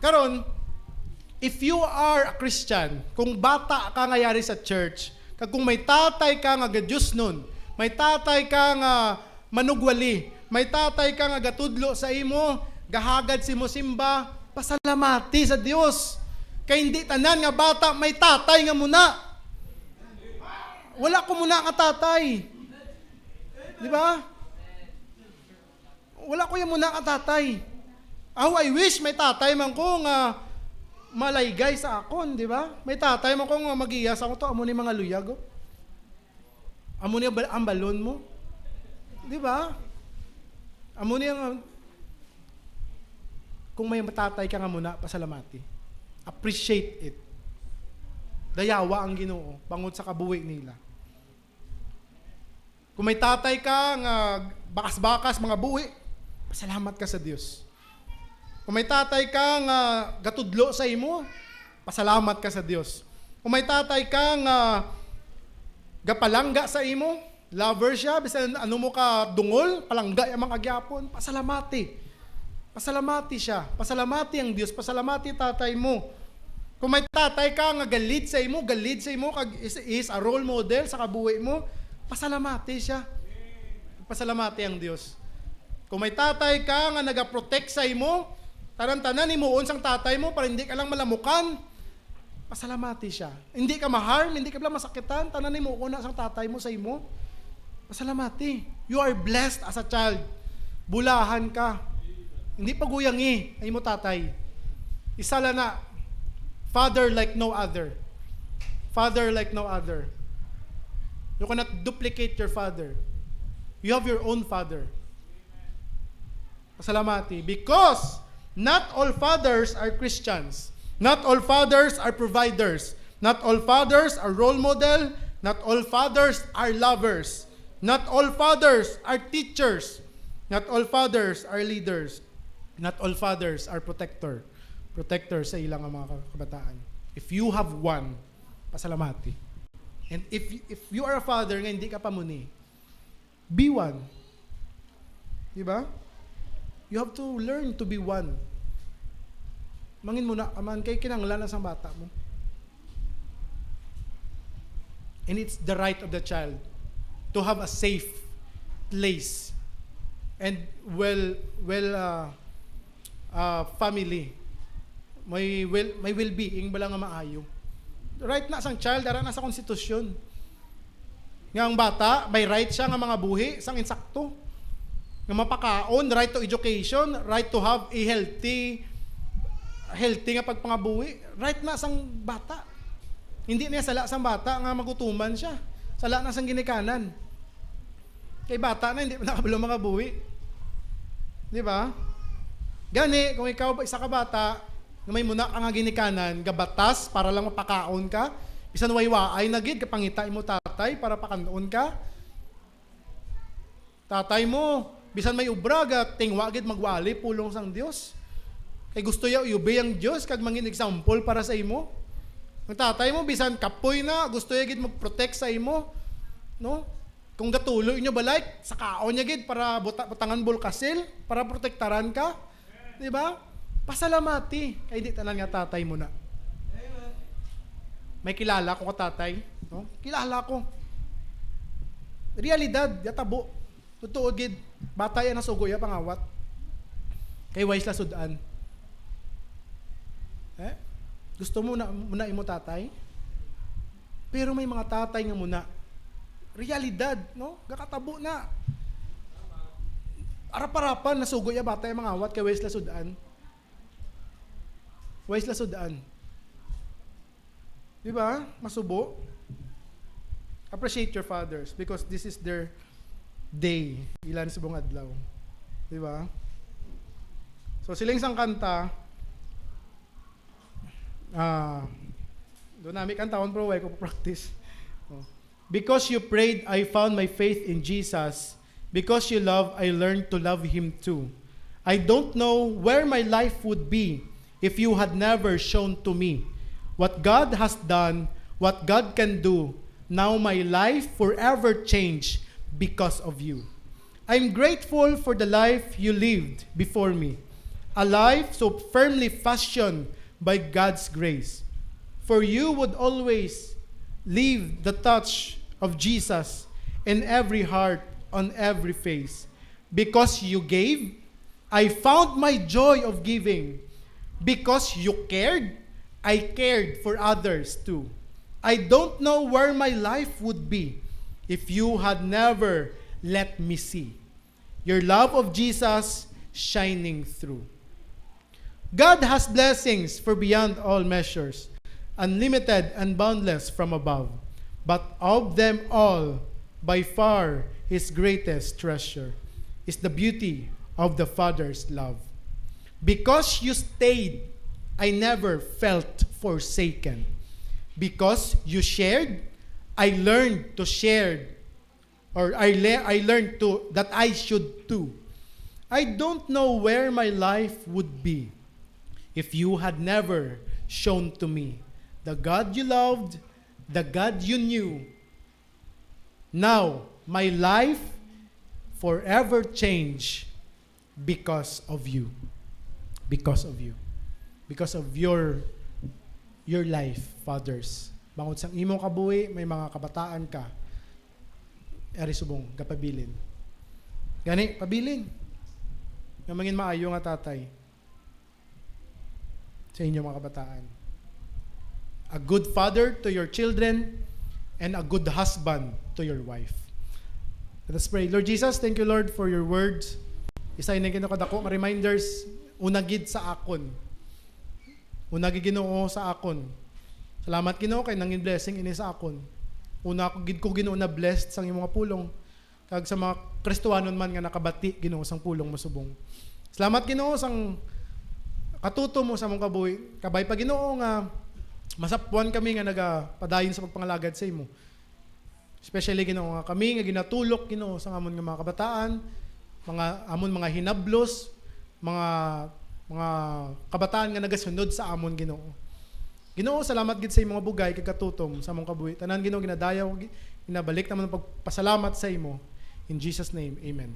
Karon, if you are a Christian, kung bata ka ngayari sa church, kag kung may tatay ka nga Diyos nun, may tatay ka nga manugwali, may tatay ka nga gatudlo sa imo, gahagad si mo simba, pasalamati sa Dios. Kay hindi tanan nga bata may tatay nga muna. Wala ko muna nga tatay. Di ba? Wala ko yung muna nga tatay. I wish may tatay man ko nga malaygay sa akon, di ba? May tatay mo kung mag-iyas ako to, amo ni mga luyag, oh. Amo ni ang balon mo. Di ba? Amo ni ang kung may tatay ka nga muna, pasalamati. Appreciate it. Dayawa ang Ginoo, bangod sa kabuhi nila. Kung may tatay ka nga bakas-bakas mga buhi, pasalamat ka sa Dios. Kung may tatay ka nga gatudlo sa imo, pasalamat ka sa Dios. Kung may tatay ka nga gapalangga sa imo, lover siya, bisan ano mo ka dungol, palangga yung mga agyapon, pasalamati. Pasalamati siya. Pasalamati ang Dios, pasalamati tatay mo. Kung may tatay ka nga galid sa imo, kag is a role model sa kabuhi mo, pasalamati siya. Pasalamati ang Dios. Kung may tatay ka nga nagaprotect sa imo, tanan-tanan imuon sang tatay mo para hindi ka lang malamukan, pasalamati siya. Hindi ka ma-harm, hindi ka lang masakitan, tanan imuon na sang tatay mo sa imo, pasalamati. You are blessed as a child. Bulahan ka. Hindi paguyangi ay mo tatay. Isala na, father like no other. Father like no other. You cannot duplicate your father. You have your own father. Pasalamati. Because not all fathers are Christians. Not all fathers are providers. Not all fathers are role model. Not all fathers are lovers. Not all fathers are teachers. Not all fathers are leaders. Not all fathers are protectors sa ilang mga kabataan. If you have one, pasalamati. And if you are a father nga hindi ka pa muni, be one. Diba? You have to learn to be one. Mangin mo na, aman kay kinanglan na sa bata mo. And it's the right of the child to have a safe place and family. May well-being bala nga maayo. Right na sang child, ara na sa konstitusyon. Nga ang bata, may right siya nga mga buhi, sang insakto. Nga mapakaon, right to education, right to have a healthy nga pagpangabuhi. Right na sang bata. Hindi niya sala sang bata nga magutuman siya. Sala na sang ginikanan. Kay bata na, hindi pa nakabalo makabuhi. Di ba? Gani, kung ikaw isa ka bata, nga may muna ang ginikanan, gabatas para lang mapakaon ka, bisan waywaay na gid kapangita mo tatay para pakanoon ka. Tatay mo, bisan may ubraga, tingwa gid magwali pulong sang Dios. Kay gusto ya uyubi ang Dios kag mangin example para sa imo. Ang tatay mo bisan kapoy na, gusto ya gid mag-protect sa imo, no? Kung gatuloy nyo balay, sa kaon niya gid para butangan bulkasil para protektaran ka. Di ba? Pasalamati. Kay di tanan nga tatay mo na. May kilala ko ka tatay. No? Kilala ko. Realidad, yatabo. Totoo gid. Bata yan nasugo ya pangawat. Kay wais la sudan. Gusto mo na imo tatay? Pero may mga tatay nga muna. Realidad, no? Gakatabo na. Arap-arapan nasugo ya bata yung mga awat kay wais la sudan. Wais la sudan. Di ba? Masubo. Appreciate your fathers because this is their day. Ilan subong adlaw. Di ba? So siling sang kanta, doon namin kantawan pero way ko practice. Because you prayed, I found my faith in Jesus. Because you love, I learned to love Him too. I don't know where my life would be if you had never shown to me what God has done, what God can do. Now my life forever changed because of you. I'm grateful for the life you lived before me, a life so firmly fashioned by God's grace. For you would always leave the touch of Jesus in every heart, on every face. Because you gave, I found my joy of giving. Because you cared, I cared for others too. I don't know where my life would be if you had never let me see your love of Jesus shining through. God has blessings for beyond all measures, unlimited and boundless from above. But of them all, by far His greatest treasure is the beauty of the Father's love. Because you stayed, I never felt forsaken. Because you shared, I learned to share, or I learned to that I should too. I don't know where my life would be if you had never shown to me the God you loved, the God you knew. Now, my life forever changed because of you. Because of you. Because of your life, fathers. Bangod sang imong kabuhi, may mga kabataan ka. Eri subong, kapabilin. Gani, pabilin. Nga mangin maayo nga tatay sa inyo mga kabataan. A good father to your children, and a good husband to your wife. Let us pray. Lord Jesus, thank you, Lord, for your words. Isa na kinakadako, reminders, unagid sa akon. Unagid Ginoo sa akon. Salamat Ginoo kay nangin blessing ini sa akon. Una ko Ginoo na blessed sang imong pulong. Kag sa mga Kristohanon man nga nakabati Ginoo sang pulong masubong. Salamat Ginoo sang katuto mo sa mong kabuhi. Kabay pa Ginoo nga masapuan kami nga nagapadayon sa pagpangalagad sa imo. Especially Ginoo nga kami nga ginatulok Ginoo sa amon nga mga kabataan, mga hinablos, mga kabataan nga nagasunod sa amon Ginoo. Ginoo, salamat gid sa imong bugay kay katutom sa among kabuhi. Tanan Ginoo ginadayaw ginabalik naman ang pagpasalamat sa imo. In Jesus name, amen.